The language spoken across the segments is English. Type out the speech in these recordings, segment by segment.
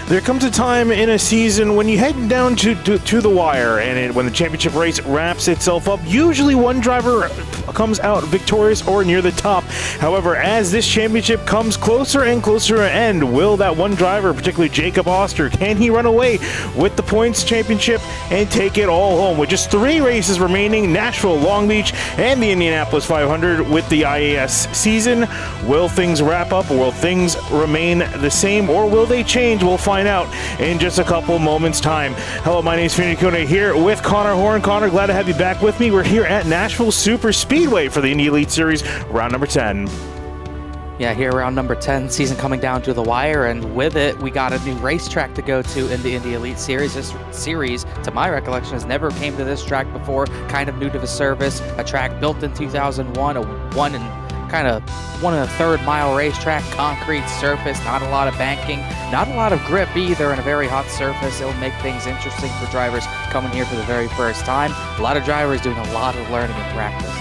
There comes a time in a season when you head down to the wire, and when the championship race wraps itself up, usually one driver comes out victorious or near the top. However, as this championship comes closer and closer to an end, will that one driver, particularly Jacob Oster, can he run away with the points championship and take it all home? With just 3 races remaining, Nashville, Long Beach, and the Indianapolis 500 with the IAS season, will things wrap up, or will things remain the same, or will they change? We'll find out in just a couple moments time. Hello, my name is Finney Kuna here with Connor Horn. Connor, glad to have you back with me. We're here at Nashville Super Speedway for the Indy Elite Series, round number 10. Yeah, here round number 10, season coming down to the wire, and with it, we got a new racetrack to go to in the Indy Elite Series. This series, to my recollection, has never came to this track before, kind of new to the service. A track built in 2001, a one and a third mile racetrack, concrete surface, not a lot of banking, not a lot of grip either, and a very hot surface. It'll make things interesting for drivers coming here for the very first time. A lot of drivers doing a lot of learning and practice.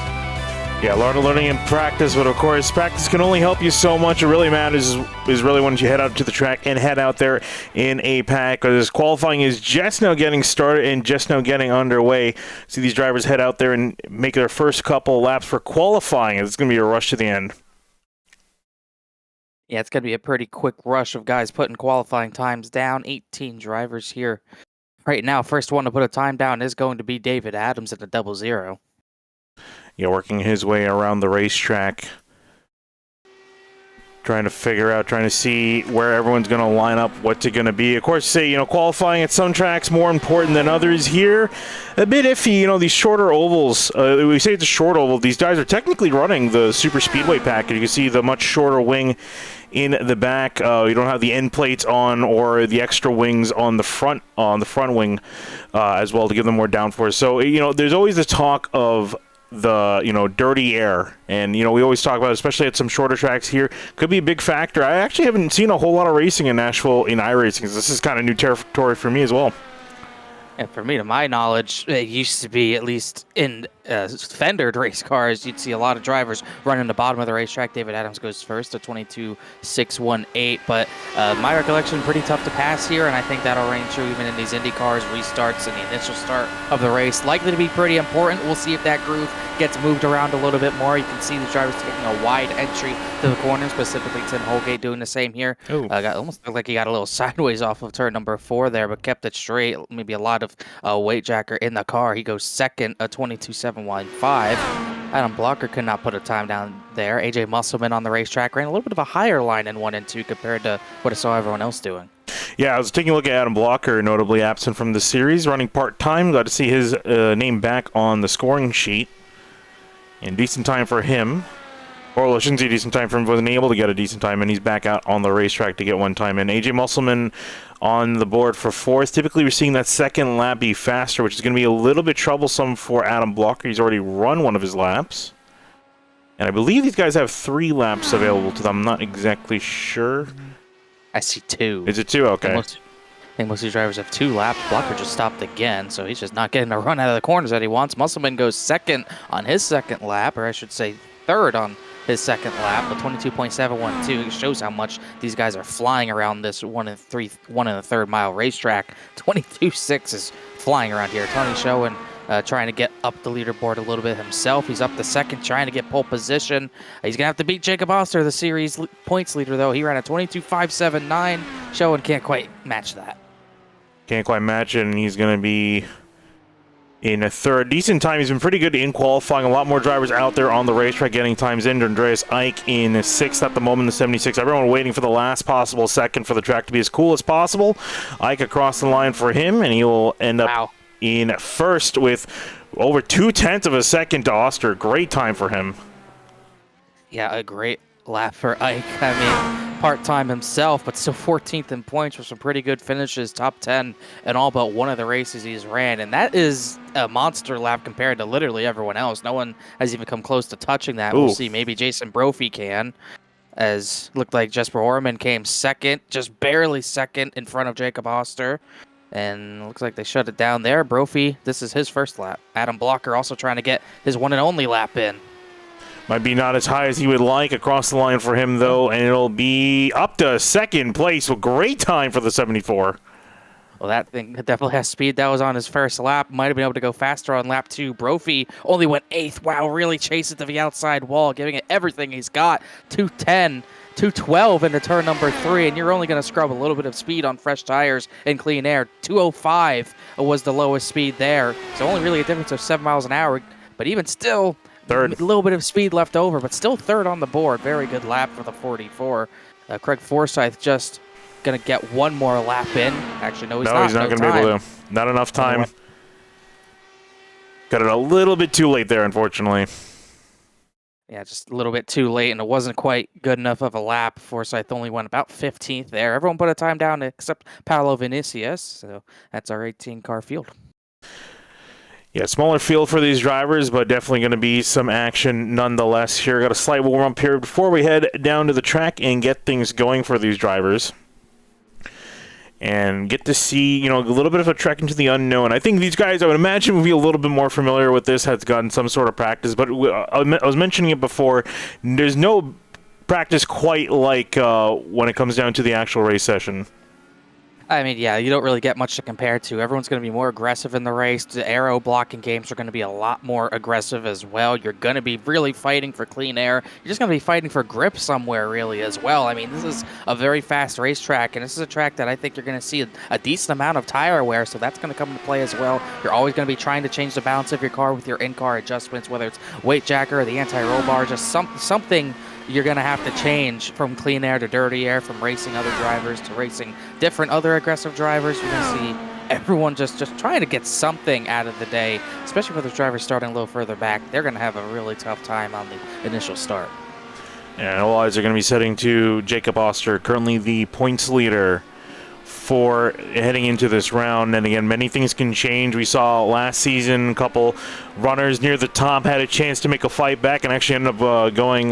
Yeah, a lot of learning and practice, but of course, practice can only help you so much. It really matters is really when you head out to the track and head out there in a pack, because qualifying is just now getting started and just now getting underway. See these drivers head out there and make their first couple laps for qualifying. It's going to be a rush to the end. Yeah, it's going to be a pretty quick rush of guys putting qualifying times down. 18 drivers here right now. First one to put a time down is going to be David Adams at the 00. Yeah, working his way around the racetrack, trying to see where everyone's going to line up, what's it going to be. Of course, qualifying at some tracks more important than others. Here, a bit iffy, these shorter ovals. We say it's a short oval. These guys are technically running the Super Speedway package. You can see the much shorter wing in the back. You don't have the end plates on or the extra wings on the front wing as well to give them more downforce. So, there's always the talk of the dirty air, and we always talk about it, especially at some shorter tracks here, could be a big factor. I actually haven't seen a whole lot of racing in Nashville in iRacing, because this is kind of new territory for me as well. And for me, to my knowledge, it used to be, at least in fendered race cars, you'd see a lot of drivers running the bottom of the racetrack. David Adams goes first at 22.618, but my recollection, pretty tough to pass here, and I think that'll reign true even in these Indy cars. Restarts and the initial start of the race likely to be pretty important. We'll see if that groove gets moved around a little bit more. You can see the drivers taking a wide entry to the corner, specifically Tim Holgate doing the same here. Almost looked like he got a little sideways off of turn number 4 there, but kept it straight. Maybe a lot of weight jacker in the car. He goes second at 22.715. Adam Blocker could not put a time down there. AJ Musselman on the racetrack ran a little bit of a higher line in 1 and 2 compared to what I saw everyone else doing. Yeah, I was taking a look at Adam Blocker, notably absent from the series, running part-time. Glad to see his name back on the scoring sheet. And decent time for him. Or I shouldn't say decent time for him, wasn't able to get a decent time, and he's back out on the racetrack to get one time. And AJ Musselman on the board for 4th. Typically, we're seeing that second lap be faster, which is going to be a little bit troublesome for Adam Blocker. He's already run one of his laps. And I believe these guys have 3 laps available to them. I'm not exactly sure. I see 2. Is it 2? Okay. I think most of these drivers have 2 laps. Blocker just stopped again, so he's just not getting a run out of the corners that he wants. Musselman goes second on his second lap, or I should say third on his second lap, with 22.712. It shows how much these guys are flying around this 1 and a third mile racetrack. 22.6 is flying around here. Tony Schoen trying to get up the leaderboard a little bit himself. He's up the second, trying to get pole position. He's going to have to beat Jacob Oster, the series points leader, though. He ran a 22.579. Schoen can't quite match that. Can't quite match it, and he's going to be in a third. Decent time. He's been pretty good in qualifying. A lot more drivers out there on the racetrack getting times in. Andreas Ike in 6th at the moment, the 76. Everyone waiting for the last possible second for the track to be as cool as possible. Ike across the line for him, and he will end up in 1st with over 0.2 of a second to Oster. Great time for him. Yeah, a great lap for Ike. I mean, part-time himself, but still 14th in points for some pretty good finishes, top 10 in all but one of the races he's ran. And that is a monster lap compared to literally everyone else. No one has even come close to touching that. We'll see. Maybe Jason Brophy can, as looked like Jesper Orman came second, just barely second in front of Jacob Oster. And looks like they shut it down there. Brophy, this is his first lap. Adam Blocker also trying to get his one and only lap in. Might be not as high as he would like across the line for him, though, and it'll be up to second place. So great time for the 74. Well, that thing definitely has speed. That was on his first lap. Might have been able to go faster on lap 2. Brophy only went 8th. Wow, really chased it to the outside wall, giving it everything he's got. 210, 212 into turn number 3, and you're only going to scrub a little bit of speed on fresh tires and clean air. 205 was the lowest speed there. So only really a difference of 7 miles an hour, but even still, third. A little bit of speed left over, but still third on the board. Very good lap for the 44. Craig Forsyth just going to get one more lap in. Actually, no, he's not going to be able to. Not enough time. Got it a little bit too late there, unfortunately. Yeah, just a little bit too late, and it wasn't quite good enough of a lap. Forsyth only went about 15th there. Everyone put a time down except Paolo Vinicius, so that's our 18-car field. Yeah, smaller field for these drivers, but definitely going to be some action nonetheless here. Got a slight warm-up period before we head down to the track and get things going for these drivers. And get to see, a little bit of a trek into the unknown. I think these guys, I would imagine, would be a little bit more familiar with this, has gotten some sort of practice. But I was mentioning it before, there's no practice quite like when it comes down to the actual race session. I mean, yeah, you don't really get much to compare to. Everyone's going to be more aggressive in the race. The aero blocking games are going to be a lot more aggressive as well. You're going to be really fighting for clean air. You're just going to be fighting for grip somewhere, really, as well. I mean, this is a very fast racetrack, and this is a track that I think you're going to see a decent amount of tire wear, so that's going to come into play as well. You're always going to be trying to change the balance of your car with your in-car adjustments, whether it's weight jacker or the anti-roll bar, just something you're going to have to change from clean air to dirty air, from racing other drivers to racing different other aggressive drivers. You're going to see everyone just trying to get something out of the day, especially for the drivers starting a little further back. They're going to have a really tough time on the initial start. And all eyes are going to be setting to Jacob Oster, currently the points leader for heading into this round. And again, many things can change. We saw last season a couple runners near the top had a chance to make a fight back and actually ended up going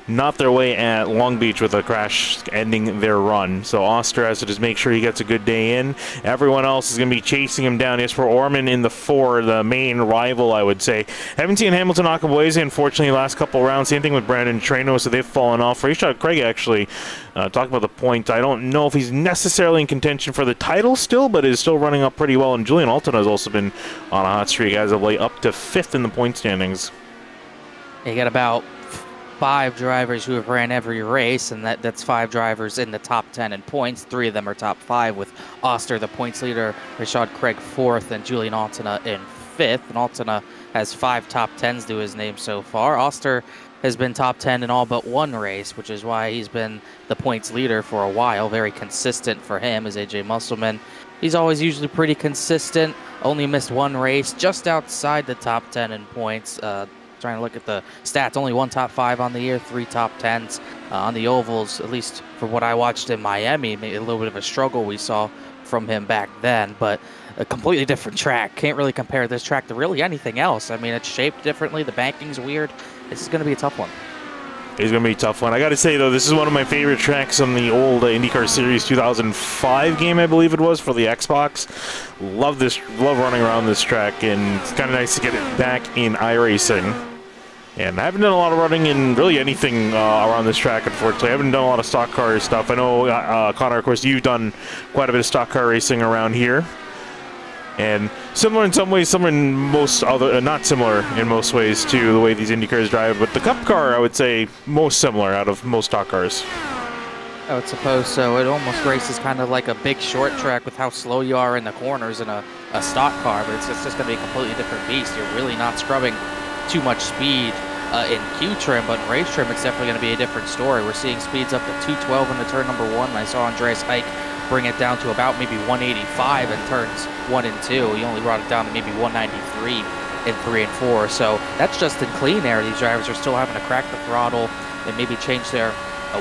not their way at Long Beach with a crash ending their run. So Oster has to just make sure he gets a good day in. Everyone else is going to be chasing him down. Yes, for Orman in the 4, the main rival, I would say. Haven't seen Hamilton Akabueze, unfortunately, last couple rounds. Same thing with Brandon Treno, so they've fallen off. Rashad Craig actually talking about the point. I don't know if he's necessarily in contention for the title still, but is still running up pretty well. And Julian Alton has also been on a hot streak as of late, up to 5th in the point standings. You got about 5 drivers who have ran every race, and that's 5 drivers in the top 10 in points. 3 of them are top 5, with Oster, the points leader, Rashad Craig 4th, and Julian Altona in 5th. And Altona has 5 top 10s to his name so far. Oster has been top 10 in all but one race, which is why he's been the points leader for a while. Very consistent for him as AJ Musselman. He's always usually pretty consistent. Only missed one race, just outside the top 10 in points. Trying to look at the stats, only 1 top 5 on the year, 3 top 10s. On the ovals, at least for what I watched in Miami, maybe a little bit of a struggle we saw from him back then, but a completely different track. Can't really compare this track to really anything else. I mean, it's shaped differently. The banking's weird. This is going to be a tough one. It's going to be a tough one. I got to say, though, this is one of my favorite tracks on the old IndyCar Series 2005 game, I believe it was, for the Xbox. Love running around this track, and it's kind of nice to get it back in iRacing. And I haven't done a lot of running in really anything around this track, unfortunately. I haven't done a lot of stock car stuff. I know, Connor, of course, you've done quite a bit of stock car racing around here. And similar in some ways, similar in most other, not similar in most ways to the way these Indy cars drive. But the Cup car, I would say, most similar out of most stock cars. I would suppose so. It almost races kind of like a big short track with how slow you are in the corners in a stock car. But it's just going to be a completely different beast. You're really not scrubbing too much speed in Q trim, but in race trim, it's definitely going to be a different story. We're seeing speeds up to 212 in the turn number 1. And I saw Andreas Hike bring it down to about maybe 185 in turns 1 and 2. He only brought it down to maybe 193 in 3 and 4. So that's just in clean air. These drivers are still having to crack the throttle and maybe change their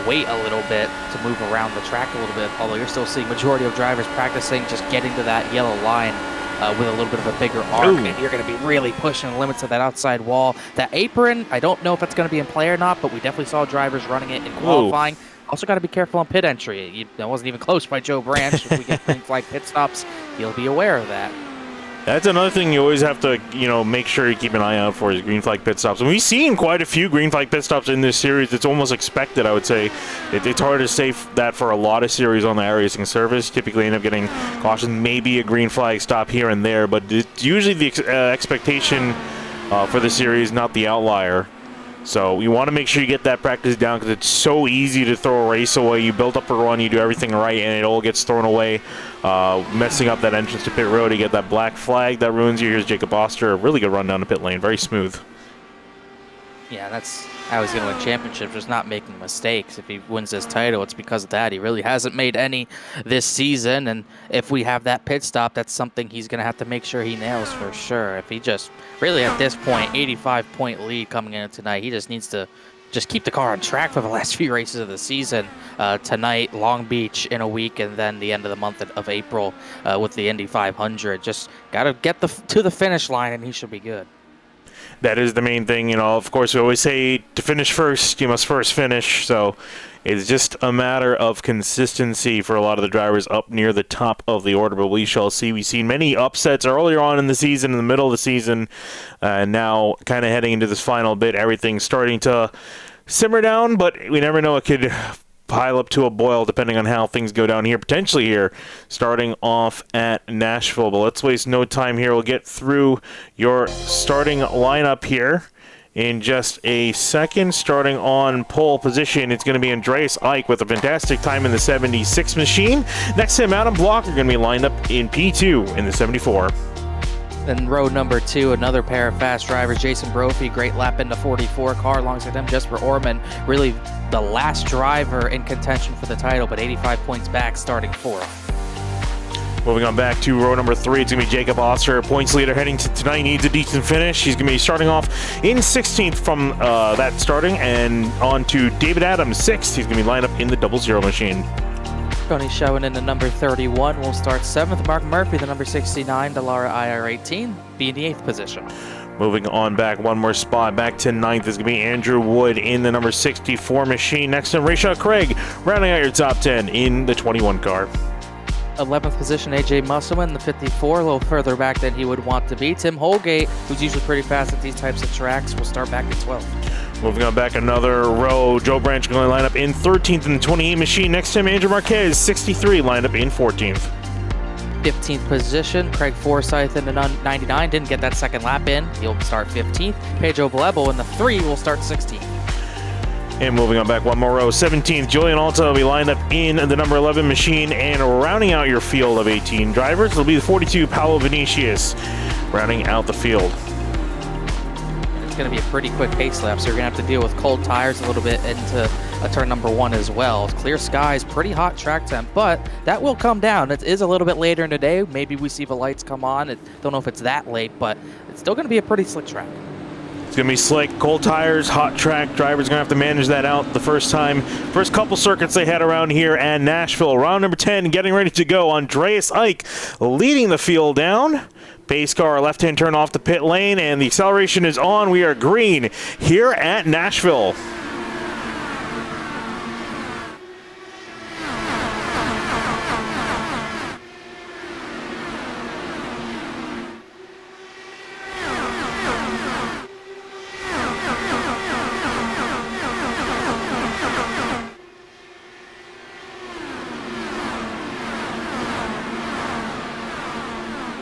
weight a little bit to move around the track a little bit. Although you're still seeing majority of drivers practicing just getting to that yellow line with a little bit of a bigger arc. Ooh. And you're going to be really pushing the limits of that outside wall. That apron, I don't know if that's going to be in play or not, but we definitely saw drivers running it in qualifying. Ooh. Also got to be careful on pit entry. That wasn't even close by Joe Branch. If we get things like pit stops, he'll be aware of that. That's another thing you always have to, make sure you keep an eye out for is green flag pit stops. And we've seen quite a few green flag pit stops in this series. It's almost expected, I would say. It's hard to say that for a lot of series on the iRacing service. Typically end up getting cautions, maybe a green flag stop here and there, but it's usually the expectation for the series, not the outlier. So you want to make sure you get that practice down because it's so easy to throw a race away. You build up a run, you do everything right, and it all gets thrown away, messing up that entrance to pit road. You get that black flag that ruins you. Here's Jacob Oster, a really good run down the pit lane, very smooth. Yeah, that's how he's going to win championships, just not making mistakes. If he wins this title, it's because of that. He really hasn't made any this season, and if we have that pit stop, that's something he's going to have to make sure he nails for sure. If he just, really at this point, 85-point lead coming in tonight, he just needs to just keep the car on track for the last few races of the season. Tonight, Long Beach in a week, and then the end of the month of April with the Indy 500. Just got to get to the finish line, and he should be good. That is the main thing, Of course, we always say to finish first, you must first finish. So it's just a matter of consistency for a lot of the drivers up near the top of the order. But we shall see. We've seen many upsets earlier on in the season, in the middle of the season, and now kind of heading into this final bit, everything's starting to simmer down. But we never know; it could pile up to a boil depending on how things go down here, potentially here, starting off at Nashville. But let's waste no time here. We'll get through your starting lineup here in just a second. Starting on pole position, it's going to be Andreas Eick with a fantastic time in the 76 machine. Next to him, Adam Blocker going to be lined up in P2 in the 74. Then row number 2, another pair of fast drivers, Jason Brophy, great lap into 44 car alongside him, Jesper Orman, really the last driver in contention for the title, but 85 points back, starting 4th. Moving on back to row number 3, it's going to be Jacob Oster, points leader heading to tonight, needs a decent finish. He's going to be starting off in 16th from that starting, and on to David Adams, 6th. He's going to be lined up in the 00 machine. Tony Schoen in the number 31 will start 7th. Mark Murphy, the number 69, Delara IR18, be in the 8th position. Moving on back one more spot, back to 9th is going to be Andrew Wood in the number 64 machine. Next to him, Rashad Craig, rounding out your top 10 in the 21 car. 11th position, AJ Musselman, the 54, a little further back than he would want to be. Tim Holgate, who's usually pretty fast at these types of tracks, will start back at 12th. Moving on back another row, Joe Branch going to line up in 13th in the 28 machine. Next to him, Andrew Marquez, 63, lined up in 14th. 15th position, Craig Forsyth in the 99, didn't get that second lap in. He'll start 15th. Pedro Blebo in the 3 will start 16th. And moving on back one more row, 17th, Julian Alta will be lined up in the number 11 machine. And rounding out your field of 18 drivers, it'll be the 42, Paulo Vinicius, rounding out the field. It's going to be a pretty quick pace lap, so you're going to have to deal with cold tires a little bit into turn number 1 as well. Clear skies, pretty hot track temp, but that will come down. It is a little bit later in the day. Maybe we see the lights come on. I don't know if it's that late, but it's still going to be a pretty slick track. It's going to be slick, cold tires, hot track. Drivers going to have to manage that out the first couple circuits they had around here at Nashville. Round number 10, getting ready to go. Andreas Eick leading the field down. Pace car, left-hand turn off the pit lane, and the acceleration is on. We are green here at Nashville.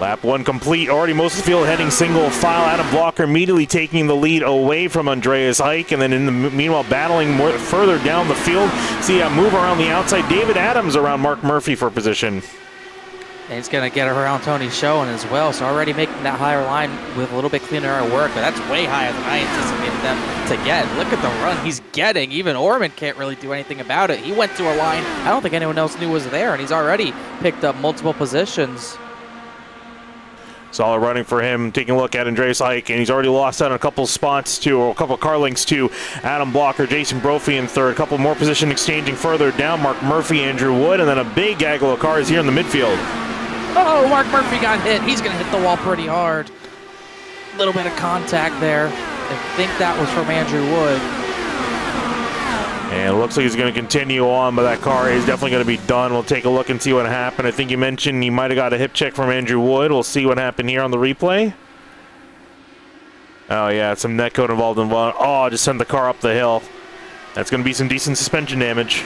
Lap 1 complete. Already most of the field heading single file. Adam Blocker immediately taking the lead away from Andreas Eick, and then in the meanwhile battling more further down the field. See a move around the outside. David Adams around Mark Murphy for position. And he's going to get around Tony Schoen as well, so already making that higher line with a little bit cleaner at work, but that's way higher than I anticipated them to get. Look at the run he's getting. Even Orman can't really do anything about it. He went to a line I don't think anyone else knew was there, and he's already picked up multiple positions. Solid running for him. Taking a look at Andreas Eick, and he's already lost out on a couple spots to, or a couple car links to Adam Blocker, Jason Brophy in third. A couple more position exchanging further down. Mark Murphy, Andrew Wood, and then a big gaggle of cars here in the midfield. Oh, Mark Murphy got hit. He's going to hit the wall pretty hard. A little bit of contact there. I think that was from Andrew Wood. And it looks like he's going to continue on, but that car is definitely going to be done. We'll take a look and see what happened. I think you mentioned he might have got a hip check from Andrew Wood. We'll see what happened here on the replay. Oh, yeah, some net code involved in one. Oh, just sent the car up the hill. That's going to be some decent suspension damage.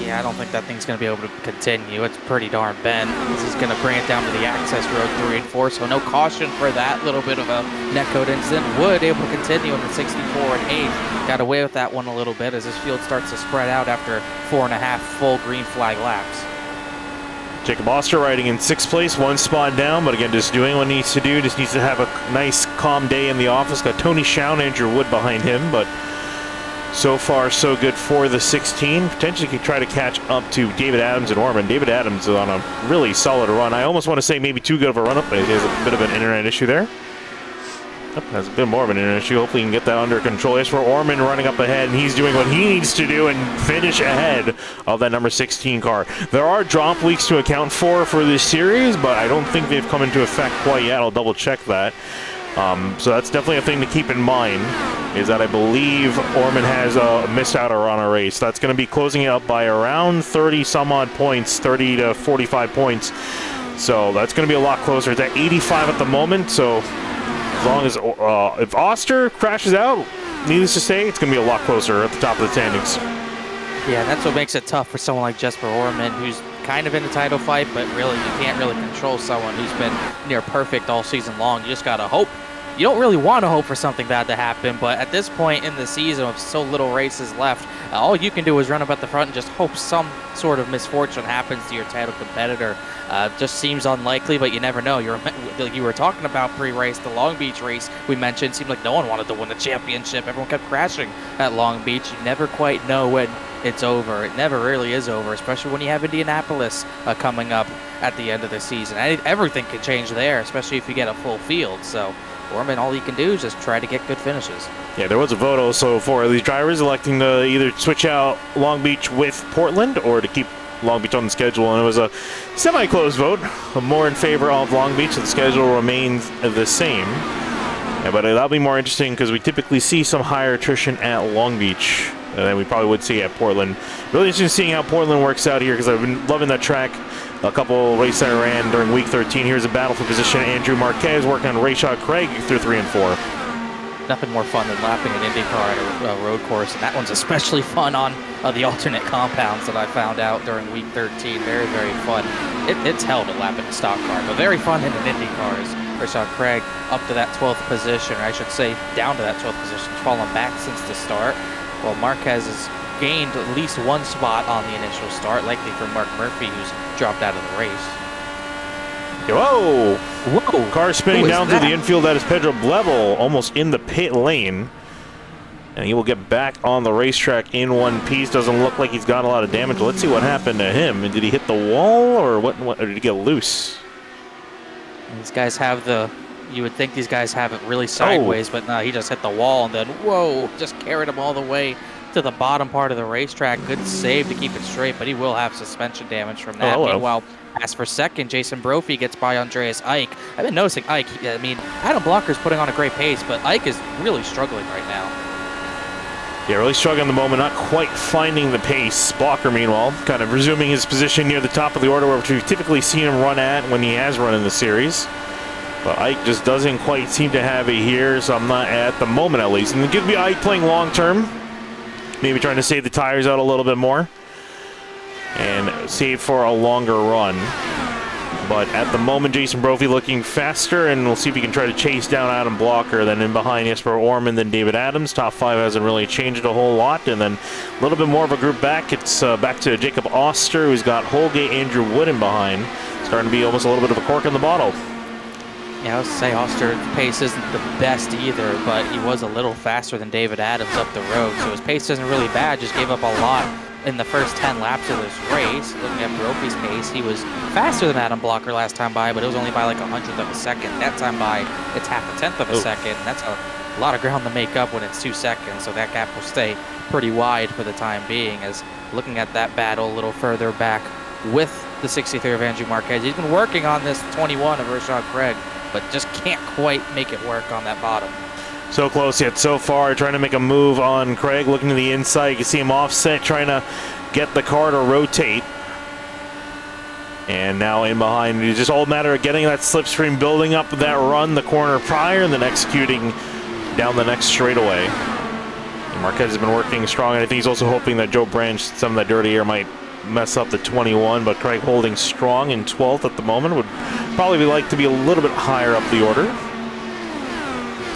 Yeah, I don't think that thing's going to be able to continue. It's pretty darn bent. This is going to bring it down to the access road 3 and 4, so no caution for that little bit of a netcode incident. Wood able to continue in the 64 and 8. Got away with that one a little bit as this field starts to spread out after 4.5 full green flag laps. Jacob Oster riding in 6th place, 1 spot down, but again, just doing what he needs to do. Just needs to have a nice, calm day in the office. Got Tony Schau and Andrew Wood behind him, but so far, so good for the 16. Potentially could try to catch up to David Adams and Orman. David Adams is on a really solid run. I almost want to say maybe too good of a run-up, but he has a bit of an internet issue there. Oh, has a bit more of an internet issue. Hopefully he can get that under control. As for Orman running up ahead, and he's doing what he needs to do and finish ahead of that number 16 car. There are drop leaks to account for this series, but I don't think they've come into effect quite yet. I'll double-check that. So that's definitely a thing to keep in mind, is that I believe Orman has missed out on a race. That's going to be closing it up by around 30 some odd points, 30 to 45 points. So that's going to be a lot closer. It's at 85 at the moment, so as long as if Oster crashes out, needless to say, it's going to be a lot closer at the top of the standings. Yeah, that's what makes it tough for someone like Jesper Orman, who's kind of in the title fight, but really you can't really control someone who's been near perfect all season long. You just got to hope. You don't really want to hope for something bad to happen, but at this point in the season with so little races left, all you can do is run up at the front and just hope some sort of misfortune happens to your title competitor. Just seems unlikely, but you never know. You were talking about pre-race, the Long Beach race we mentioned, seemed like no one wanted to win the championship. Everyone kept crashing at Long Beach. You never quite know when it's over. It never really is over, especially when you have Indianapolis coming up at the end of the season. Everything can change there, especially if you get a full field. So Orman, all he can do is just try to get good finishes. Yeah, there was a vote also for these drivers electing to either switch out Long Beach with Portland or to keep Long Beach on the schedule, and it was a semi-close vote, more in favor of Long Beach, so the schedule remains the same. Yeah, but that'll be more interesting because we typically see some higher attrition at Long Beach than we probably would see at Portland. Really interesting seeing how Portland works out here because I've been loving that track. A couple races I ran during week 13. Here's a battle for position. Andrew Marquez working on Rayshad Craig through 3 and 4. Nothing more fun than lapping an IndyCar at a road course, and that one's especially fun on the alternate compounds that I found out during week 13. Very, very fun. It's hell to lap in a stock car, but very fun in an IndyCar. Rayshad Craig up to that 12th position, or I should say down to that 12th position, fallen back since the start. Well, Marquez has gained at least 1 spot on the initial start, likely for Mark Murphy, who's dropped out of the race. Whoa! Whoa! Car spinning down through the infield. That is Pedro Blevel, almost in the pit lane. And he will get back on the racetrack in one piece. Doesn't look like he's got a lot of damage. Let's see what happened to him. Did he hit the wall, or what or did he get loose? These guys have you would think these guys have it really sideways, but no, he just hit the wall and then, whoa, just carried him all the way to the bottom part of the racetrack. Good save to keep it straight, but he will have suspension damage from that. Meanwhile, as for second, Jason Brophy gets by Andreas Ike. I've been noticing Ike. I mean, Adam Blocker's putting on a great pace, but Ike is really struggling right now. Yeah, really struggling at the moment, not quite finding the pace. Blocker, meanwhile, kind of resuming his position near the top of the order, which we've typically seen him run at when he has run in the series. But Ike just doesn't quite seem to have it here, so I'm not at the moment at least. And it could be Ike playing long term. Maybe trying to save the tires out a little bit more and save for a longer run. But at the moment, Jason Brophy looking faster, and we'll see if he can try to chase down Adam Blocker. Then in behind Jesper Orman, then David Adams. Top 5 hasn't really changed a whole lot. And then a little bit more of a group back. It's back to Jacob Oster, who's got Holgate, Andrew Wood in behind. Starting to be almost a little bit of a cork in the bottle. Yeah, I would say Oster's pace isn't the best either, but he was a little faster than David Adams up the road, so his pace isn't really bad, just gave up a lot in the first 10 laps of this race. Looking at Brophy's pace, he was faster than Adam Blocker last time by, but it was only by like 100th of a second. That time by, it's half a tenth of a second. That's a lot of ground to make up when it's 2 seconds, so that gap will stay pretty wide for the time being. As looking at that battle a little further back with the 63 of Andrew Marquez, he's been working on this 21 of Rayshad Craig, but just can't quite make it work on that bottom. So close yet so far, trying to make a move on Craig, looking to the inside. You can see him offset, trying to get the car to rotate. And now in behind, it's just all a matter of getting that slipstream, building up that run the corner prior, and then executing down the next straightaway. And Marquez has been working strong, and I think he's also hoping that Joe Branch, some of that dirty air might mess up the 21, but Craig holding strong in 12th at the moment. Would probably like to be a little bit higher up the order.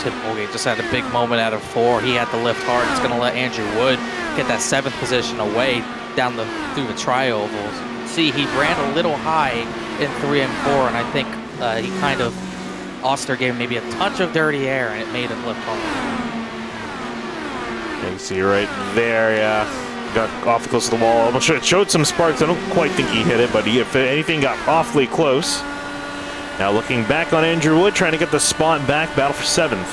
Tim Holgate just had a big moment out of 4. He had to lift hard. It's going to let Andrew Wood get that 7th position away down through the tri-ovals. See, he ran a little high in 3 and 4, and I think he kind of, Oster gave him maybe a touch of dirty air, and it made him lift hard. You can see right there, yeah. Got awfully close to the wall. I'm sure it showed some sparks. I don't quite think he hit it, but if anything, got awfully close. Now looking back on Andrew Wood, trying to get the spot back, battle for 7th.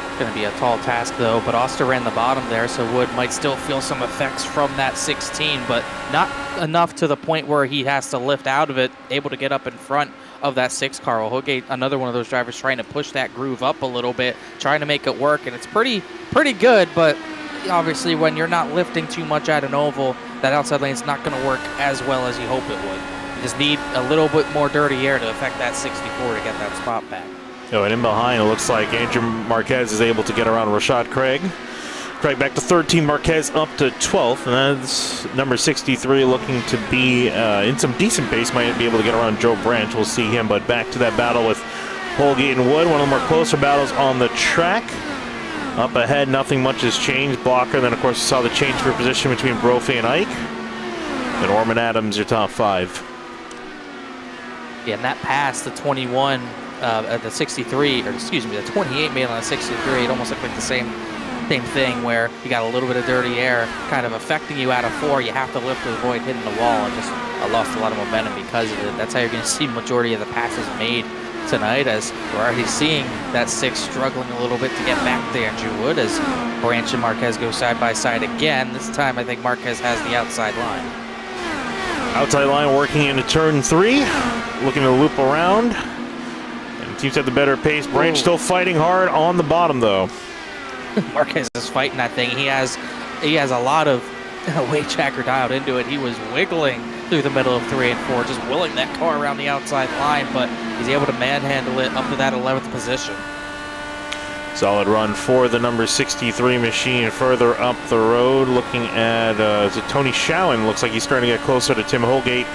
It's going to be a tall task, though, but Oster ran the bottom there, so Wood might still feel some effects from that 16, but not enough to the point where he has to lift out of it, able to get up in front of that 6 car. Well, Holgate, another one of those drivers trying to push that groove up a little bit, trying to make it work, and it's pretty good, but obviously when you're not lifting too much at an oval, that outside lane is not going to work as well as you hope it would. You just need a little bit more dirty air to affect that 64 to get that spot back. Oh, and in behind, it looks like Andrew Marquez is able to get around Rashad Craig. Craig back to 13, Marquez up to 12th, and that's number 63 looking to be in some decent pace, might be able to get around Joe Branch. We'll see him, but back to that battle with Holgate and Wood, one of the more closer battles on the track. Up ahead, nothing much has changed. Blocker, then of course you saw the change for position between Brophy and Ike. And Orman Adams, your top 5. Yeah, and that pass, the 21, the 63, or excuse me, the 28 made on the 63, it almost looked like the same thing where you got a little bit of dirty air kind of affecting you out of 4. You have to lift to avoid hitting the wall, and just lost a lot of momentum because of it. That's how you're going to see majority of the passes made tonight, as we're already seeing that 6 struggling a little bit to get back to Andrew Wood as Branch and Marquez go side by side again. This time I think Marquez has the outside line. Outside line working into turn 3, looking to loop around. And teams have the better pace. Branch still fighting hard on the bottom though. Marquez is fighting that thing. He has a lot of weight tracker dialed into it. He was wiggling through the middle of 3 and 4, just willing that car around the outside line, but he's able to manhandle it up to that 11th position. Solid run for the number 63 machine further up the road. Looking at is it Tony Schowen? Looks like he's starting to get closer to Tim Holgate.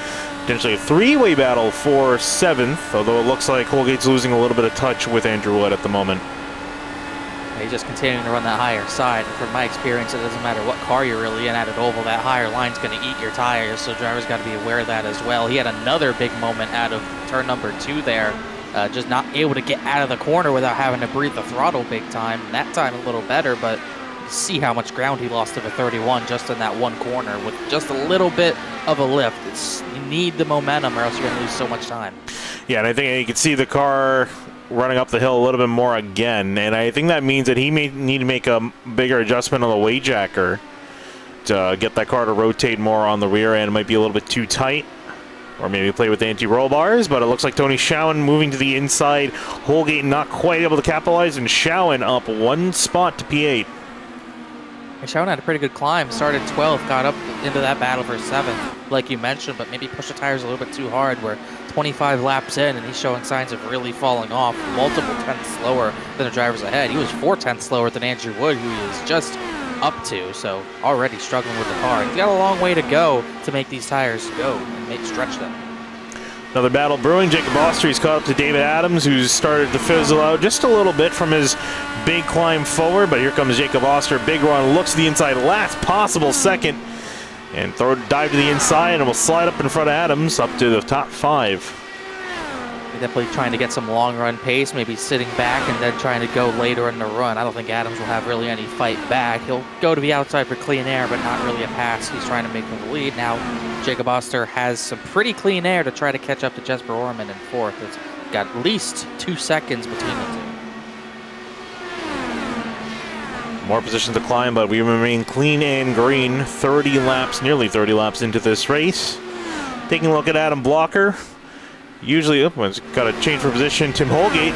Potentially a 3-way battle for 7th, although it looks like Holgate's losing a little bit of touch with Andrew Wood at the moment. He's just continuing to run that higher side. From my experience, it doesn't matter what car you're really in at an oval, that higher line's going to eat your tires, so drivers got to be aware of that as well. He had another big moment out of turn number 2 there, just not able to get out of the corner without having to breathe the throttle big time. And that time a little better, but see how much ground he lost to the 31 just in that one corner with just a little bit of a lift. You need the momentum or else you're going to lose so much time. Yeah, and I think you can see the car running up the hill a little bit more again, and I think that means that he may need to make a bigger adjustment on the weight jacker to get that car to rotate more on the rear end. It might be a little bit too tight, or maybe play with anti-roll bars, but it looks like Tony Schowen moving to the inside. Holgate not quite able to capitalize, and Schowen up 1 spot to P8. Schowen had a pretty good climb, started 12th, got up into that battle for 7th, like you mentioned, but maybe pushed the tires a little bit too hard. We're 25 laps in, and he's showing signs of really falling off, multiple tenths slower than the drivers ahead. He was 4 tenths slower than Andrew Wood, who he is just up to, so already struggling with the car. He's got a long way to go to make these tires go and stretch them. Another battle brewing. Jacob Oster's caught up to David Adams, who's started to fizzle out just a little bit from his big climb forward, but here comes Jacob Oster. Big run, looks to the inside, last possible second, and dive to the inside, and will slide up in front of Adams up to the top 5. Definitely trying to get some long run pace, maybe sitting back and then trying to go later in the run. I don't think Adams will have really any fight back. He'll go to the outside for clean air, but not really a pass. He's trying to make the lead. Now, Jacob Oster has some pretty clean air to try to catch up to Jesper Orman in 4th. It's got at least 2 seconds between the two. More positions to climb, but we remain clean and green. Nearly 30 laps into this race. Taking a look at Adam Blocker. Usually, it's got to change for position. Tim Holgate.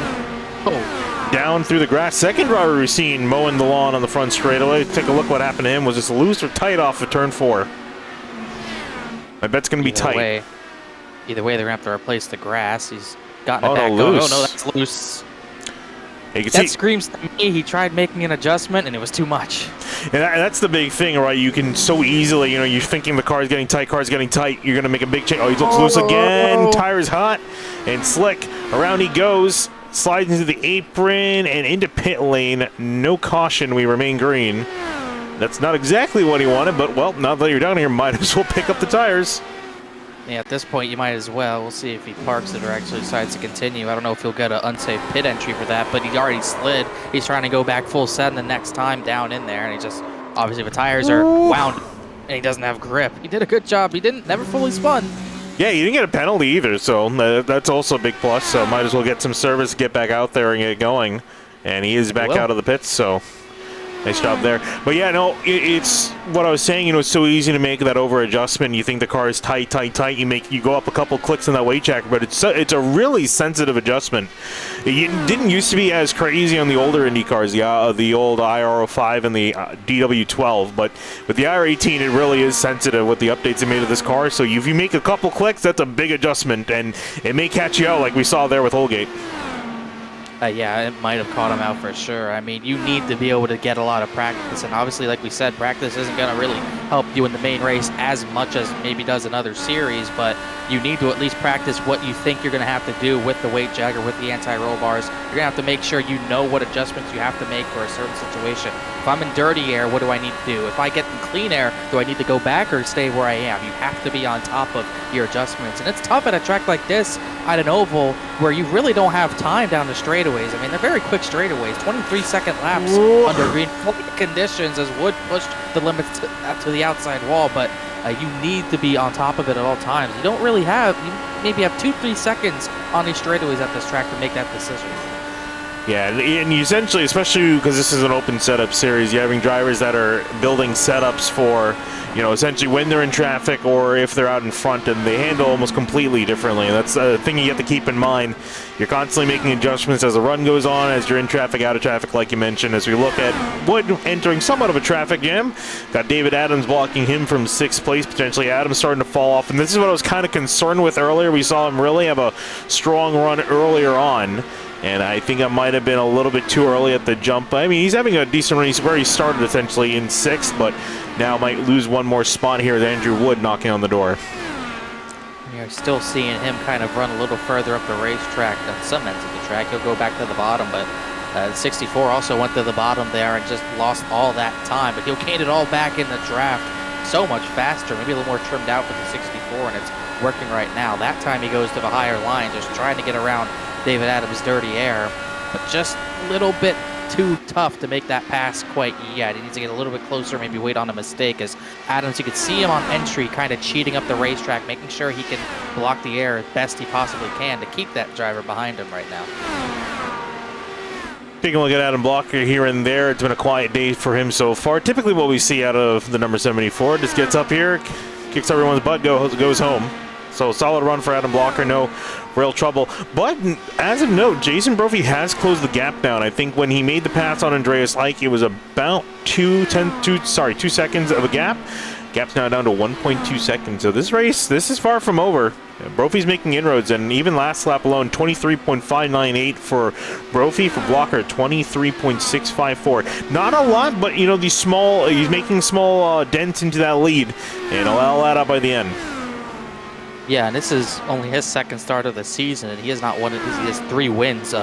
Oh, down through the grass. Second driver we've seen mowing the lawn on the front straightaway. Take a look what happened to him. Was this loose or tight off of turn 4? I bet it's going to be tight. Either way, they're going to have to replace the grass. He's gotten it Oh, back. no, loose. Oh, no, that's loose. You can That see, screams to me he tried making an adjustment, and it was too much. and that's the big thing, right? You can so easily, you're thinking the car is getting tight, you're going to make a big change. Oh, he looks loose again. Tire's hot and slick. Around he goes, slides into the apron and into pit lane. No caution. We remain green. That's not exactly what he wanted, but, well, now that you're down here, might as well pick up the tires. Yeah, at this point, you might as well. We'll see if he parks it or actually decides to continue. I don't know if he'll get an unsafe pit entry for that, but he already slid. He's trying to go back full send the next time down in there, and he just, obviously, the tires are wound, and he doesn't have grip. He did a good job. He never fully spun. Yeah, he didn't get a penalty either, so that's also a big plus. So might as well get some service, get back out there and get going. And he is back out of the pits, so nice job there. But yeah, no, it's what I was saying. It's so easy to make that over adjustment. You think the car is tight. You go up a couple clicks in that weight jacker, but it's a really sensitive adjustment. It didn't used to be as crazy on the older Indy cars, the old IR05 and the DW12, but with the IR18, it really is sensitive with the updates they made to this car. So if you make a couple clicks, that's a big adjustment, and it may catch you out like we saw there with Holgate. Yeah, it might have caught him out for sure. I mean, you need to be able to get a lot of practice, and obviously, like we said, practice isn't going to really help you in the main race as much as maybe does in other series, but you need to at least practice what you think you're going to have to do with the weight jagger, with the anti-roll bars. You're going to have to make sure you know what adjustments you have to make for a certain situation. If I'm in dirty air, what do I need to do? If I get in clean air, do I need to go back or stay where I am? You have to be on top of your adjustments, and it's tough at a track like this at an oval where you really don't have time down the straightaways. I mean, they're very quick straightaways, 23-second laps under green conditions as Wood pushed the limits to the outside wall, but you need to be on top of it at all times. You don't really have, you maybe have 2-3 seconds on these straightaways at this track to make that decision. Yeah, and you essentially, especially because this is an open setup series, you're having drivers that are building setups for, essentially when they're in traffic or if they're out in front, and they handle almost completely differently. And that's a thing you have to keep in mind. You're constantly making adjustments as the run goes on, as you're in traffic, out of traffic, like you mentioned. As we look at Wood entering somewhat of a traffic jam, got David Adams blocking him from 6th place, potentially Adams starting to fall off. And this is what I was kind of concerned with earlier. We saw him really have a strong run earlier on, and I think it might have been a little bit too early at the jump. I mean, he's having a decent race where he started essentially in 6th, but now might lose one more spot here with Andrew Wood knocking on the door. You're still seeing him kind of run a little further up the racetrack on some ends of the track. He'll go back to the bottom, but 64 also went to the bottom there and just lost all that time. But he'll gain it all back in the draft so much faster, maybe a little more trimmed out with the 64, and it's working right now. That time he goes to the higher line, just trying to get around David Adams' dirty air, but just a little bit too tough to make that pass quite yet. He needs to get a little bit closer, maybe wait on a mistake, as Adams, you could see him on entry kind of cheating up the racetrack, making sure he can block the air as best he possibly can to keep that driver behind him right now. Taking a look at Adam Blocker here and there. It's been a quiet day for him so far. Typically what we see out of the number 74, just gets up here, kicks everyone's butt, goes home. So solid run for Adam Blocker, no real trouble. But as of note, Jason Brophy has closed the gap down. I think when he made the pass on Andreas Ike, it was about 2 seconds of a gap. Gap's now down to 1.2 seconds. So this race, this is far from over. Brophy's making inroads, and even last lap alone, 23.598 for Brophy. For Blocker, 23.654. Not a lot, but these small, he's making small dents into that lead, and he'll add up by the end. Yeah, and this is only his second start of the season, and he has not won it. He has 3 wins.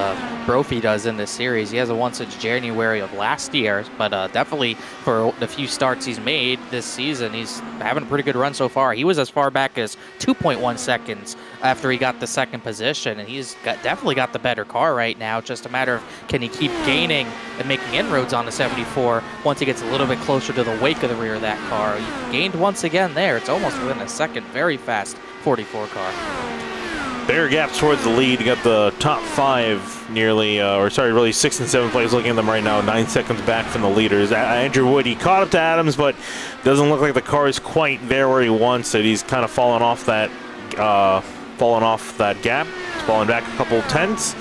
Brophy does in this series. He hasn't won since January of last year, but definitely for the few starts he's made this season, he's having a pretty good run so far. He was as far back as 2.1 seconds after he got the second position, and he's definitely got the better car right now. Just a matter of can he keep gaining and making inroads on the 74 once he gets a little bit closer to the wake of the rear of that car. He gained once again there. It's almost within a second. Very fast 44 car. Bigger gaps towards the lead. You got the top 5 nearly, really 6th and 7th place. Looking at them right now, 9 seconds back from the leaders. Andrew Wood, he caught up to Adams, but doesn't look like the car is quite there where he wants it. He's kind of fallen off that gap. He's falling back a couple tenths.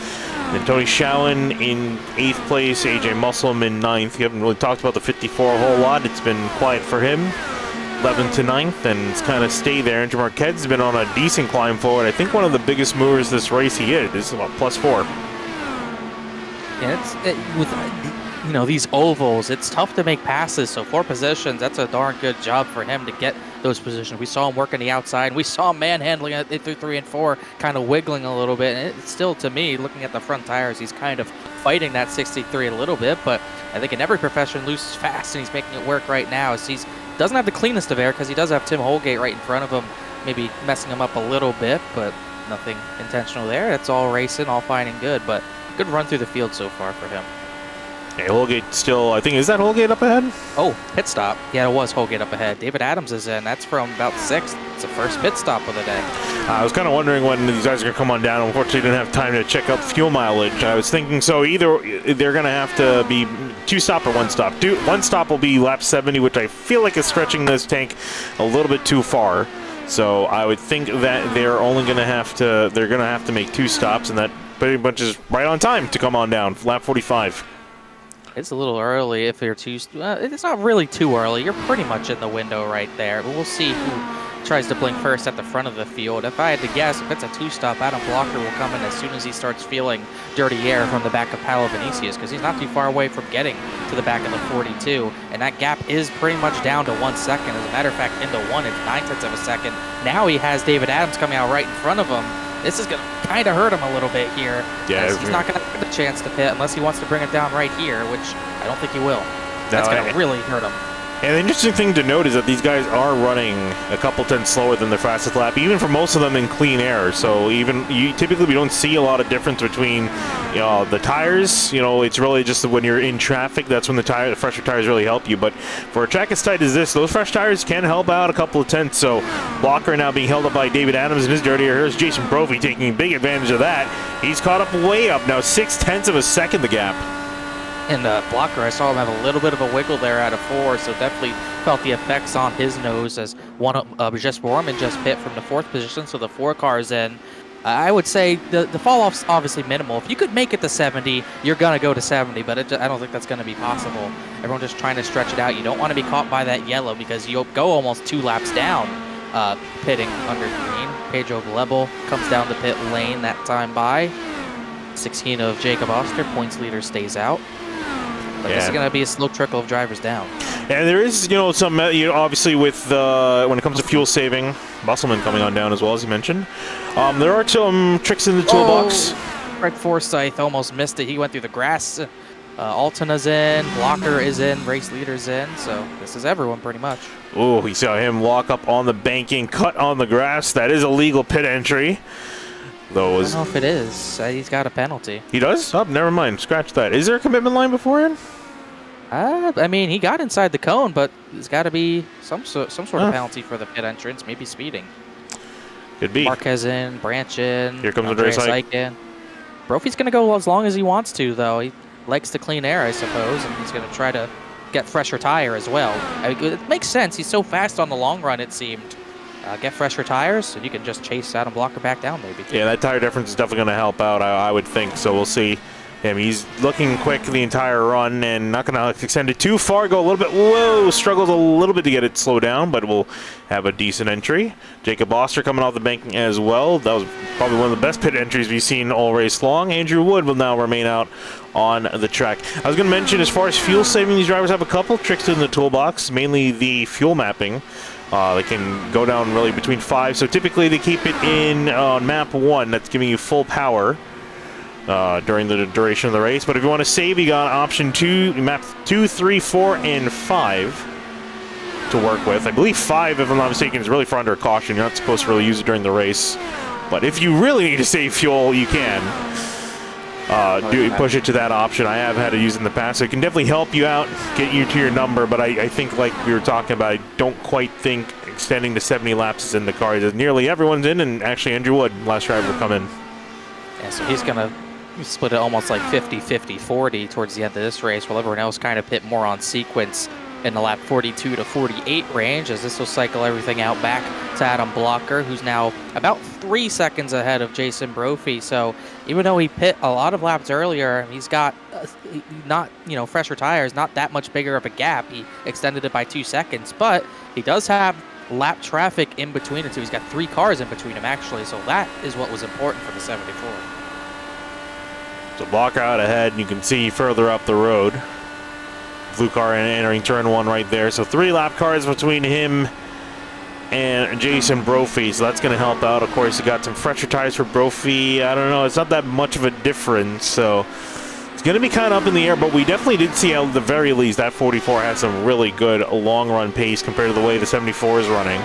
Then Tony Schauen in 8th place, AJ Musselman in 9th. You haven't really talked about the 54 a whole lot. It's been quiet for him. 11th to 9th, and it's kind of stayed there. Andrew Marquette's been on a decent climb forward. I think one of the biggest movers this race he is about +4. Yeah, with these ovals, it's tough to make passes. So 4 positions, that's a darn good job for him to get those positions. We saw him working the outside. We saw him manhandling it through 3 and 4, kind of wiggling a little bit. And it's still, to me, looking at the front tires, he's kind of fighting that 63 a little bit. But I think in every profession, loses fast, and he's making it work right now. So he doesn't have the cleanest of air because he does have Tim Holgate right in front of him, maybe messing him up a little bit, but nothing intentional there. It's all racing, all fine and good. But good run through the field so far for him. Yeah, Holgate still, I think, is that Holgate up ahead? Oh, pit stop. Yeah, it was Holgate up ahead. David Adams is in. That's from about 6th. It's the first pit stop of the day. I was kind of wondering when these guys are going to come on down. Unfortunately, didn't have time to check out fuel mileage. I was thinking, so either they're going to have to be 2 stop or 1 stop. 1 stop will be lap 70, which I feel like is stretching this tank a little bit too far. So I would think that they're only going to have to make 2 stops, and that pretty much is right on time to come on down. Lap 45. It's a little early if you're too... it's not really too early. You're pretty much in the window right there. But we'll see who tries to blink first at the front of the field. If I had to guess, if it's a 2-stop, Adam Blocker will come in as soon as he starts feeling dirty air from the back of Paolo Vinicius, because he's not too far away from getting to the back of the 42. And that gap is pretty much down to 1 second. As a matter of fact, into 1, it's 9/10 of a second. Now he has David Adams coming out right in front of him. This is going to kind of hurt him a little bit here. Yeah, he's not going to get a chance to pit unless he wants to bring it down right here, which I don't think he will. That's going to really hurt him. And the interesting thing to note is that these guys are running a couple tenths slower than their fastest lap, even for most of them in clean air. So typically we don't see a lot of difference between the tires. It's really just when you're in traffic, that's when the fresher tires really help you. But for a track as tight as this, those fresh tires can help out a couple of tenths. So Blocker now being held up by David Adams in his dirty air. Here's Jason Brophy taking big advantage of that. He's caught up way up now, 0.6 of a second the gap. And Blocker, I saw him have a little bit of a wiggle there out of 4, so definitely felt the effects on his nose as Jess Borman just pit from the 4th position, so the 4 cars in. I would say the fall-off's obviously minimal. If you could make it to 70, you're going to go to 70, but I don't think that's going to be possible. Everyone just trying to stretch it out. You don't want to be caught by that yellow because you'll go almost 2 laps down pitting under green. Pedro Glebel comes down the pit lane that time by. 16 of Jacob Oster, points leader, stays out. But this is going to be a slow trickle of drivers down. And there is, some, obviously with when it comes to fuel saving, Musselman coming on down as well, as you mentioned. There are some tricks in the toolbox. Greg Forsyth almost missed it. He went through the grass. Altana's in, Blocker is in, race leader's in. So this is everyone pretty much. Oh, we saw him walk up on the banking, cut on the grass. That is a legal pit entry. I don't know if it is. He's got a penalty. He does? Oh, never mind. Scratch that. Is there a commitment line beforehand? I mean, he got inside the cone, but there's got to be some sort of penalty for the pit entrance. Maybe speeding. Could be. Marquez in, Branch in. Here comes Andreas Ike in. Brophy's going to go as long as he wants to, though. He likes to clean air, I suppose, and he's going to try to get fresher tire as well. It makes sense. He's so fast on the long run, it seemed. Get fresher tires, and you can just chase Adam Blocker back down, maybe. Yeah, that tire difference is definitely going to help out, I would think. So we'll see him. He's looking quick the entire run and not going to extend it too far. Go a little bit. Whoa, struggles a little bit to get it slowed down, but we'll have a decent entry. Jacob Oster coming off the banking as well. That was probably one of the best pit entries we've seen all race long. Andrew Wood will now remain out on the track. I was going to mention, as far as fuel saving, these drivers have a couple tricks in the toolbox, mainly the fuel mapping. They can go down really between 5. So typically they keep it in on map 1. That's giving you full power during the duration of the race. But if you want to save, you got option 2, map 2, 3, 4, and 5 to work with. I believe 5, if I'm not mistaken, is really for under caution. You're not supposed to really use it during the race. But if you really need to save fuel, you can. Push it to that option. I have had to use it in the past, so it can definitely help you out, get you to your number, but I think, like we were talking about, I don't quite think extending to 70 laps is in the cards. Nearly everyone's in, and actually Andrew Wood, last driver to come in. Yeah, so he's going to split it almost like 50-50-40 towards the end of this race, while everyone else kind of pit more on sequence in the lap 42 to 48 range, as this will cycle everything out back to Adam Blocker, who's now about 3 seconds ahead of Jason Brophy. So even though he pit a lot of laps earlier, he's got not, fresher tires, not that much bigger of a gap. He extended it by 2 seconds, but he does have lap traffic in between the two. He's got 3 cars in between him, actually. So that is what was important for the 74. So Blocker out ahead, and you can see further up the road. Blue car entering turn 1 right there. So 3 lap cars between him and Jason Brophy. So that's going to help out. Of course, you got some fresher tires for Brophy. I don't know. It's not that much of a difference. So it's going to be kind of up in the air, but we definitely did see at the very least that 44 has some really good long run pace compared to the way the 74 is running.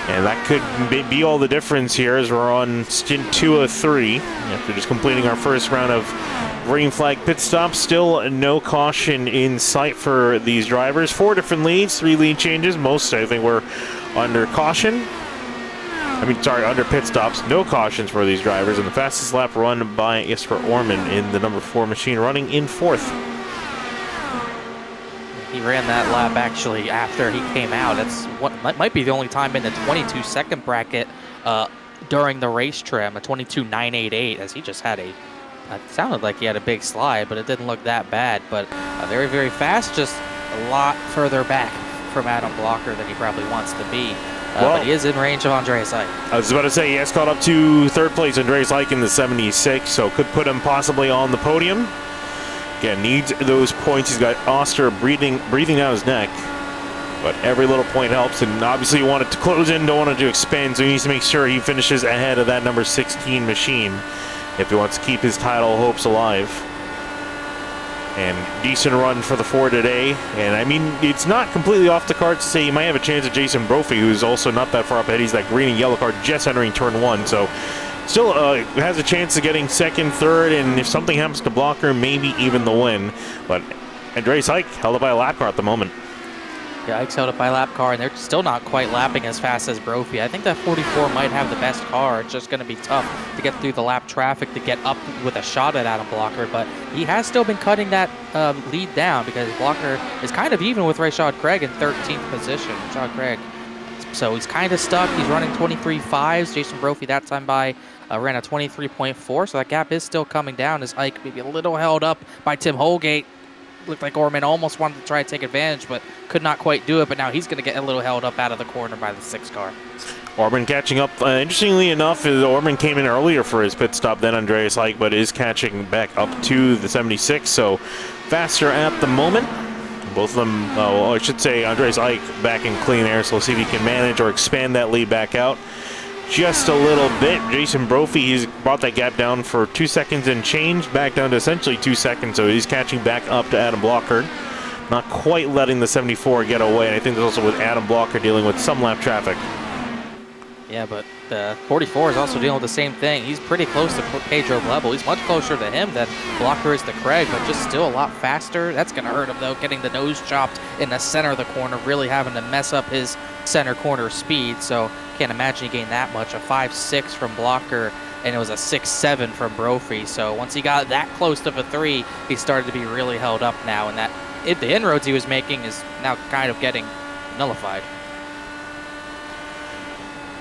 And that could be all the difference here as we're on stint 2 of 3. After just completing our first round of green flag pit stops, still no caution in sight for these drivers. 4 different leads, 3 lead changes. Most, I think, were under caution. Under pit stops. No cautions for these drivers. And the fastest lap run by Jesper Orman in the number 4 machine, running in 4th. He ran that lap actually after he came out. That's what might be the only time in the 22-second bracket during the race trim, a 22.988, as he just had it sounded like he had a big slide, but it didn't look that bad. But very, very fast, just a lot further back from Adam Blocker than he probably wants to be. But he is in range of Andreas Ike. I was about to say, he has caught up to 3rd place Andreas Ike in the 76, so could put him possibly on the podium. Again, needs those points. He's got Oster breathing down his neck, but every little point helps. And obviously, you want it to close in, don't want it to expand. So he needs to make sure he finishes ahead of that number 16 machine if he wants to keep his title hopes alive. And decent run for the 4 today. And I mean, it's not completely off the cards to say you might have a chance at Jason Brophy, who's also not that far up ahead. He's that green and yellow car just entering turn 1. So still has a chance of getting 2nd, 3rd, and if something happens to Blocker, maybe even the win. But Andreas Ike held up by a lap car at the moment. Yeah, Ike's held up by a lap car, and they're still not quite lapping as fast as Brophy. I think that 44 might have the best car. It's just going to be tough to get through the lap traffic to get up with a shot at Adam Blocker, but he has still been cutting that lead down because Blocker is kind of even with Rashad Craig in 13th position. Rashad Craig. So he's kind of stuck. He's running 23.5s. Jason Brophy that time ran a 23.4, so that gap is still coming down as Ike maybe a little held up by Tim Holgate. Looked like Orman almost wanted to try to take advantage, but could not quite do it. But now he's going to get a little held up out of the corner by the 6 car. Orman catching up. Interestingly enough, Orman came in earlier for his pit stop than Andreas Ike, but is catching back up to the 76, so faster at the moment. Both of them, I should say Andreas Ike back in clean air, so we'll see if he can manage or expand that lead back out just a little bit. Jason Brophy, he's brought that gap down for 2 seconds and change, back down to essentially 2 seconds, so he's catching back up to Adam Blocker. Not quite letting the 74 get away, and I think that's also with Adam Blocker dealing with some lap traffic. Yeah, but the 44 is also dealing with the same thing. He's pretty close to Pedro Blebel. He's much closer to him than Blocker is to Craig, but just still a lot faster. That's going to hurt him, though, getting the nose chopped in the center of the corner, really having to mess up his center corner speed. So can't imagine he gained that much. A 5.6 from Blocker, and it was a 6.7 from Brophy. So once he got that close to a 3, he started to be really held up now, and the inroads he was making is now kind of getting nullified.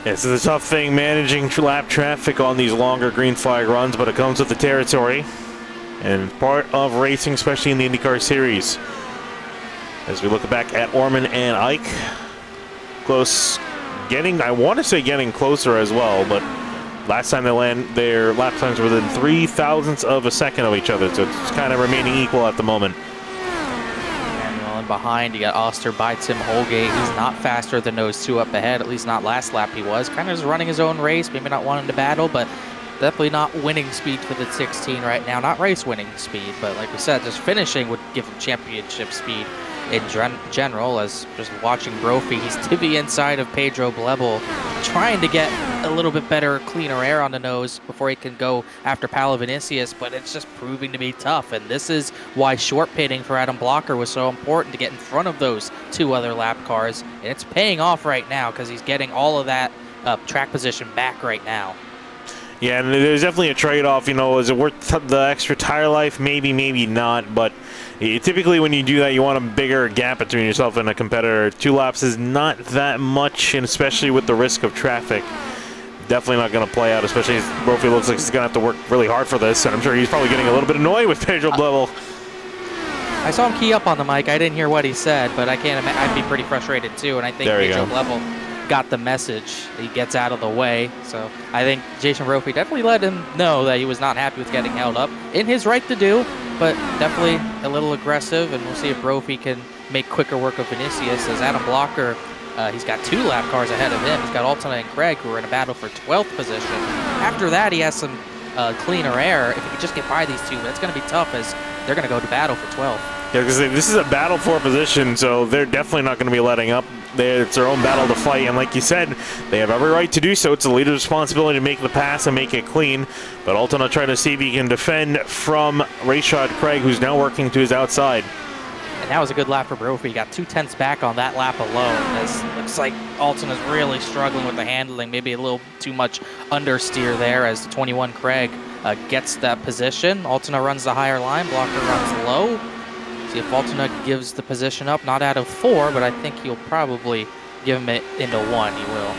This is a tough thing, managing lap traffic on these longer green flag runs, but it comes with the territory and part of racing, especially in the IndyCar Series. As we look back at Orman and Ike, close, I want to say getting closer as well, but last time they land, their lap times were within 0.003 of a second of each other, so it's kind of remaining equal at the moment. And behind, you got Oster by Tim Holgate. He's not faster than those 2 up ahead, at least not last lap he was. Kind of just running his own race, maybe not wanting to battle, but definitely not winning speed for the 16 right now. Not race winning speed, but like we said, just finishing would give him championship speed in general. As just watching Brophy, he's to the inside of Pedro Blebel, trying to get a little bit better, cleaner air on the nose before he can go after Paolo Vinicius, but it's just proving to be tough. And this is why short pitting for Adam Blocker was so important, to get in front of those 2 other lap cars. And it's paying off right now because he's getting all of that track position back right now. Yeah, and there's definitely a trade-off. Is it worth the extra tire life? Maybe, maybe not. But typically when you do that, you want a bigger gap between yourself and a competitor. 2 laps is not that much, and especially with the risk of traffic. definitely not going to play out, especially as Brophy looks like he's going to have to work really hard for this, and I'm sure he's probably getting a little bit annoyed with Pedro Blevel. I saw him key up on the mic. I didn't hear what he said, but I can't imagine. I'd be pretty frustrated too, and I think Pedro Blevel got the message. He gets out of the way, so I think Jason Brophy definitely let him know that he was not happy with getting held up. In his right to do, but definitely a little aggressive, and we'll see if Brophy can make quicker work of Vinicius, as Adam Blocker, he's got 2 lap cars ahead of him. He's got Altona and Craig, who are in a battle for 12th position. After that, he has some cleaner air. If he could just get by these two, that's going to be tough, as they're going to go to battle for 12th. Yeah, because this is a battle for position, so they're definitely not going to be letting up. It's their own battle to fight, and like you said, they have every right to do so. It's the leader's responsibility to make the pass and make it clean. But Altona trying to see if he can defend from Rashad Craig, who's now working to his outside. And that was a good lap for Brophy. He got 2 tenths back on that lap alone. It looks like Altona's really struggling with the handling, maybe a little too much understeer there, as 21 Craig gets that position. Altona runs the higher line, Blocker runs low. See if Altona gives the position up, not out of 4, but I think he'll probably give him it into 1. He will.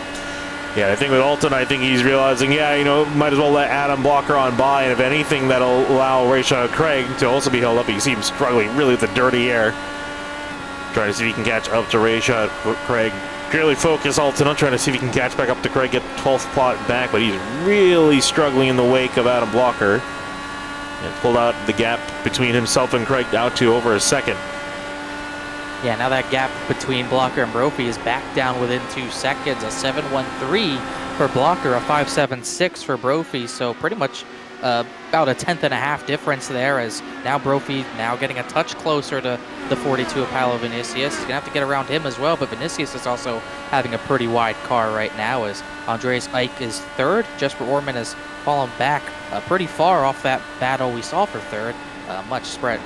Yeah, I think with Altona, I think he's realizing, yeah, you know, might as well let Adam Blocker on by, and if anything, that'll allow Rashad Craig to also be held up. You can see him struggling really with the dirty air, trying to see if he can catch up to Rashad Craig. Clearly focused Altona, trying to see if he can catch back up to Craig, get the 12th plot back, but he's really struggling in the wake of Adam Blocker. And pulled out the gap between himself and Craig out to over a second. Yeah, now that gap between Blocker and Brophy is back down within 2 seconds. A 7.13 for Blocker, a 5.76 for Brophy. So pretty much about a 10.5 difference there, as now Brophy now getting a touch closer to the 42 of Paolo Vinicius. He's going to have to get around him as well, but Vinicius is also having a pretty wide car right now, as Andreas Ike is 3rd. Jesper Orman has fallen back pretty far off that battle we saw for 3rd.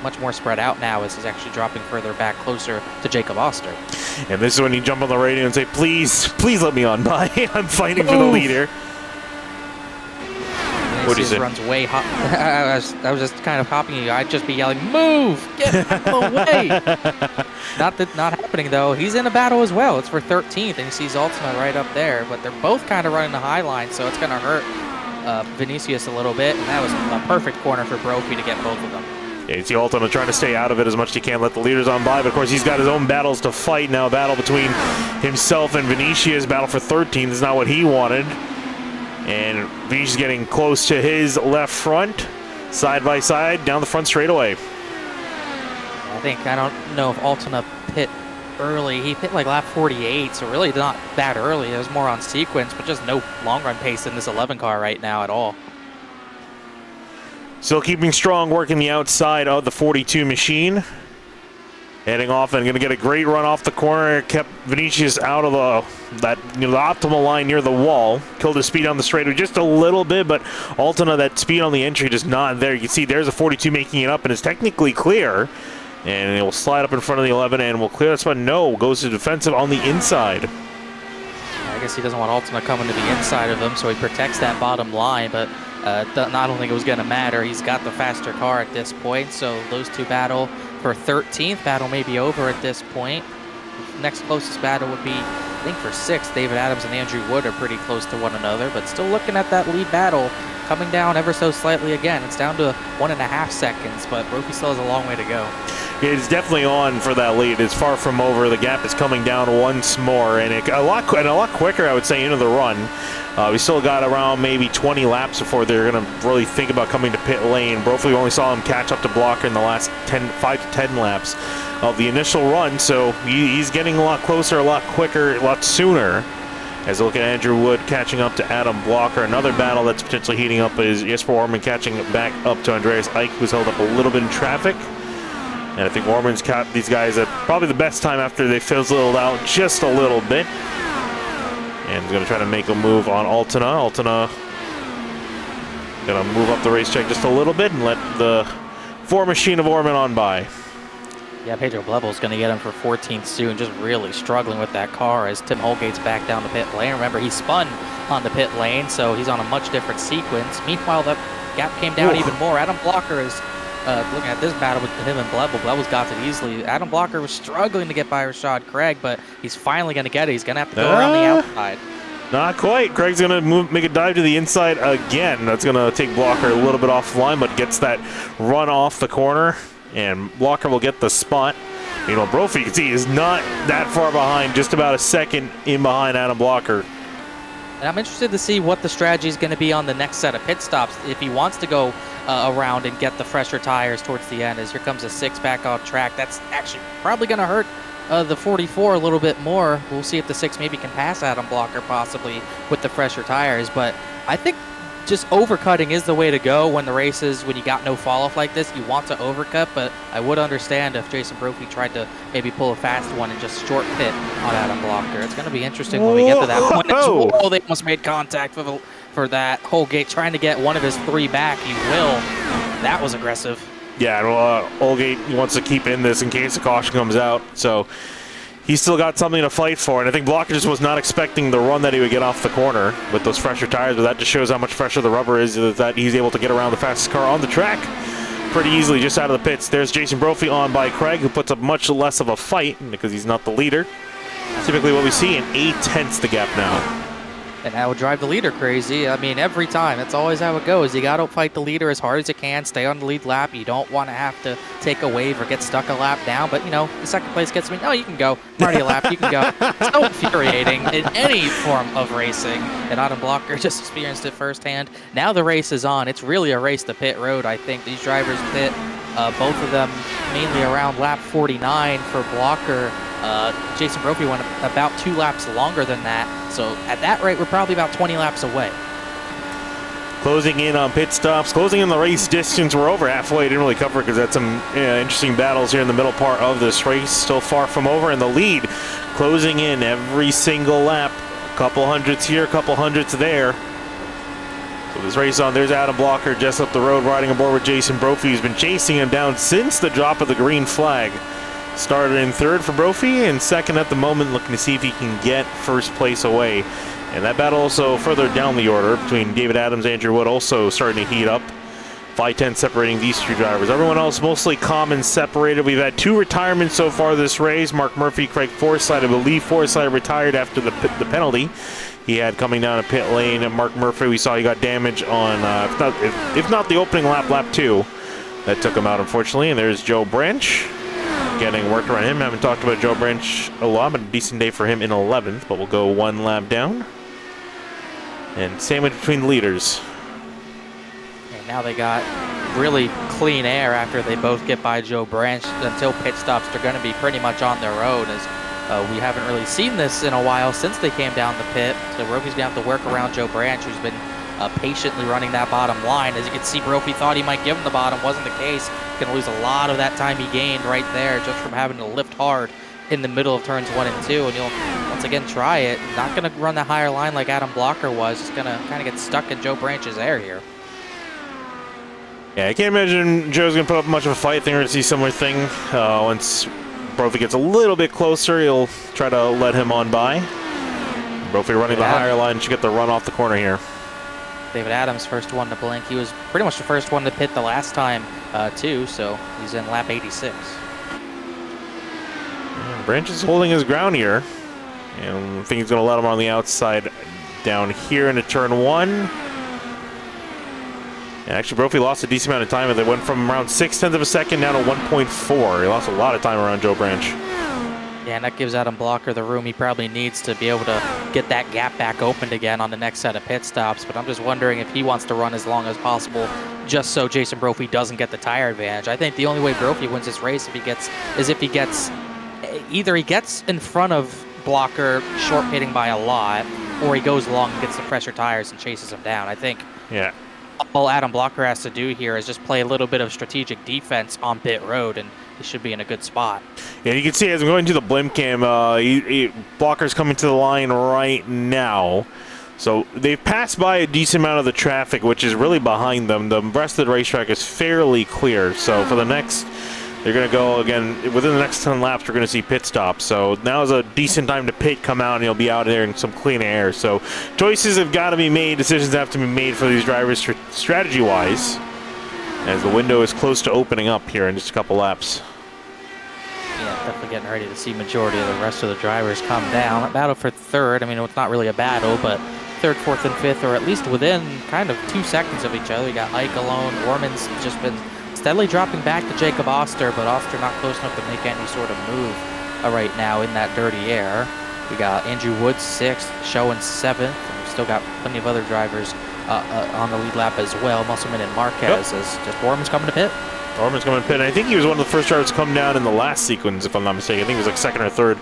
Much more spread out now, as he's actually dropping further back, closer to Jacob Oster. And this is when you jump on the radio and say, please let me on by. I'm fighting for the leader. What do you say? Runs way hot. I was just kind of hopping you. I'd just be yelling, move! Get out of the way! Not happening, though. He's in a battle as well. It's for 13th, and he sees Altona right up there. But they're both kind of running the high line, so it's going to hurt Vinicius a little bit. And that was a perfect corner for Brophy to get both of them. Yeah, you see Altona trying to stay out of it as much as he can, let the leaders on by. But, of course, he's got his own battles to fight now. A battle between himself and Vinicius. Battle for 13th is not what he wanted. And Vinicius getting close to his left front, side by side, down the front straightaway. I don't know if Altona pit early. He pit like lap 48, so really not that early. It was more on sequence, but just no long run pace in this 11 car right now at all. Still keeping strong, working the outside of the 42 machine. Heading off and going to get a great run off the corner. Kept Vinicius out of the optimal line near the wall. Killed his speed on the straightaway just a little bit, but Altona, that speed on the entry just not there. You can see there's a 42 making it up, and it's technically clear. And it will slide up in front of the 11 and will clear that spot. No, goes to defensive on the inside. I guess he doesn't want Altona coming to the inside of him, so he protects that bottom line, but I don't think it was going to matter. He's got the faster car at this point, so those two battle for 13th. Battle may be over at this point. Next closest battle would be, I think, for 6th. David Adams and Andrew Wood are pretty close to one another, but still looking at that lead battle coming down ever so slightly again. It's down to 1.5 seconds, but Brophy still has a long way to go. It's definitely on for that lead. It's far from over. The gap is coming down once more, and a lot quicker, I would say, into the run. We still got around maybe 20 laps before they're going to really think about coming to pit lane. Brophy only saw him catch up to Blocker in the last 5 to 10 laps of the initial run, so he's getting a lot closer, a lot quicker, a lot sooner. As we look at Andrew Wood catching up to Adam Blocker. Another battle that's potentially heating up is Jesper Orman catching back up to Andreas Ike, who's held up a little bit in traffic. And I think Orman's caught these guys at probably the best time after they fizzled out just a little bit. And he's going to try to make a move on Altona. Altona going to move up the racetrack just a little bit and let the 4 machine of Orman on by. Yeah, Pedro Blevel's going to get him for 14th soon, just really struggling with that car as Tim Holgate's back down the pit lane. Remember, he spun on the pit lane, so he's on a much different sequence. Meanwhile, the gap came down even more. Adam Blocker is looking at this battle with him and Blevel. Blevel's got it easily. Adam Blocker was struggling to get by Rashad Craig, but he's finally going to get it. He's going to have to go around the outside. Not quite. Craig's going to make a dive to the inside again. That's going to take Blocker a little bit offline, but gets that run off the corner, and Blocker will get the spot. You know, Brophy, you can see, is not that far behind, just about a second in behind Adam Blocker. And I'm interested to see what the strategy is going to be on the next set of pit stops. If he wants to go around and get the fresher tires towards the end, as here comes a 6 back on track. That's actually probably going to hurt the 44 a little bit more. We'll see if the 6 maybe can pass Adam Blocker possibly with the fresher tires. But I think just overcutting is the way to go when the races, when you got no fall off like this. You want to overcut, but I would understand if Jason Brophy tried to maybe pull a fast one and just short pit on Adam Blocker. It's going to be interesting when we get to that point. Oh, they almost made contact for that. Holgate trying to get one of his 3 back. He will. That was aggressive. Yeah, well, Holgate wants to keep in this in case the caution comes out, so he's still got something to fight for, and I think Blocker just was not expecting the run that he would get off the corner with those fresher tires, but that just shows how much fresher the rubber is, that he's able to get around the fastest car on the track pretty easily just out of the pits. There's Jason Brophy on by Craig, who puts up much less of a fight because he's not the leader. Typically what we see, in 8/10 the gap now. And that would drive the leader crazy. I mean, every time. That's always how it goes. You got to fight the leader as hard as you can. Stay on the lead lap. You don't want to have to take a wave or get stuck a lap down. But, you know, the second place gets me. No, you can go. I'm already a lap. You can go. It's so infuriating in any form of racing. And Adam Blocker just experienced it firsthand. Now the race is on. It's really a race to pit road, I think. These drivers pit, both of them mainly around lap 49 for Blocker. Jason Brophy went about 2 laps longer than that. So at that rate, we're probably about 20 laps away. Closing in on pit stops, closing in the race distance. We're over halfway. Didn't really cover it because that's some interesting battles here in the middle part of this race. Still far from over, and the lead closing in every single lap. A couple hundreds here, a couple hundreds there. So this race on, there's Adam Blocker just up the road riding aboard with Jason Brophy, who's been chasing him down since the drop of the green flag. Started in 3rd for Brophy and 2nd at the moment, looking to see if he can get 1st place away. And that battle also further down the order between David Adams and Andrew Wood also starting to heat up. 5-10 separating these 2 drivers. Everyone else mostly common separated. We've had 2 retirements so far this race. Mark Murphy, Craig Forsythe. I believe Forsythe retired after the penalty he had coming down a pit lane. And Mark Murphy, we saw he got damage on, if not the opening lap, lap 2. That took him out, unfortunately. And there's Joe Branch getting work around him. Haven't talked about Joe Branch a lot, but a decent day for him in 11th. But we'll go 1 lap down. And sandwich between the leaders. And now they got really clean air after they both get by Joe Branch. Until pit stops, they're going to be pretty much on their own, as we haven't really seen this in a while since they came down the pit. So Brophy's going to have to work around Joe Branch, who's been patiently running that bottom line. As you can see, Brophy thought he might give him the bottom. Wasn't the case. Going to lose a lot of that time he gained right there just from having to lift hard in the middle of turns 1 and 2. And you'll once again try it. Not going to run the higher line like Adam Blocker was. Just going to kind of get stuck in Joe Branch's air here. Yeah, I can't imagine Joe's going to put up much of a fight. I think we're going to see a similar thing. Once Brophy gets a little bit closer, he'll try to let him on by. Brophy running the higher line should get the run off the corner here. David Adams, first one to blink. He was pretty much the first one to pit the last time, too, so he's in lap 86. And Branch is holding his ground here. And I think he's going to let him on the outside down here into turn 1. And actually, Brophy lost a decent amount of time. They went from around 0.6 of a second down to 1.4. He lost a lot of time around Joe Branch. Yeah, and that gives Adam Blocker the room he probably needs to be able to get that gap back opened again on the next set of pit stops. But I'm just wondering if he wants to run as long as possible just so Jason Brophy doesn't get the tire advantage. I think the only way Brophy wins this race is if he gets either he gets in front of Blocker short pitting by a lot, or he goes long and gets the pressure tires and chases him down. I think all Adam Blocker has to do here is just play a little bit of strategic defense on pit road, and he should be in a good spot. Yeah, you can see as I'm going to the blimp cam, Blocker's coming to the line right now. So they've passed by a decent amount of the traffic, which is really behind them. The rest of the racetrack is fairly clear. So for the next, they're going to go again, within the next 10 laps, we're going to see pit stops. So now is a decent time to pit, come out, and you'll be out there in some clean air. So choices have got to be made, decisions have to be made for these drivers strategy-wise, as the window is close to opening up here in just a couple laps. Yeah, definitely Brophy getting ready to see majority of the rest of the drivers come down. A battle for third. I mean, it's not really a battle, but third, fourth, and fifth are at least within kind of 2 seconds of each other. You got Ike alone. Orman's just been steadily dropping back to Jacob Oster, but Oster not close enough to make any sort of move right now in that dirty air. We got Andrew Woods 6th, Showing 7th. And we've still got plenty of other drivers on the lead lap as well. Musselman and Marquez as just Orman's coming to pit. Orman's coming to pit. And I think he was one of the first drivers to come down in the last sequence, if I'm not mistaken. I think he was like second or third.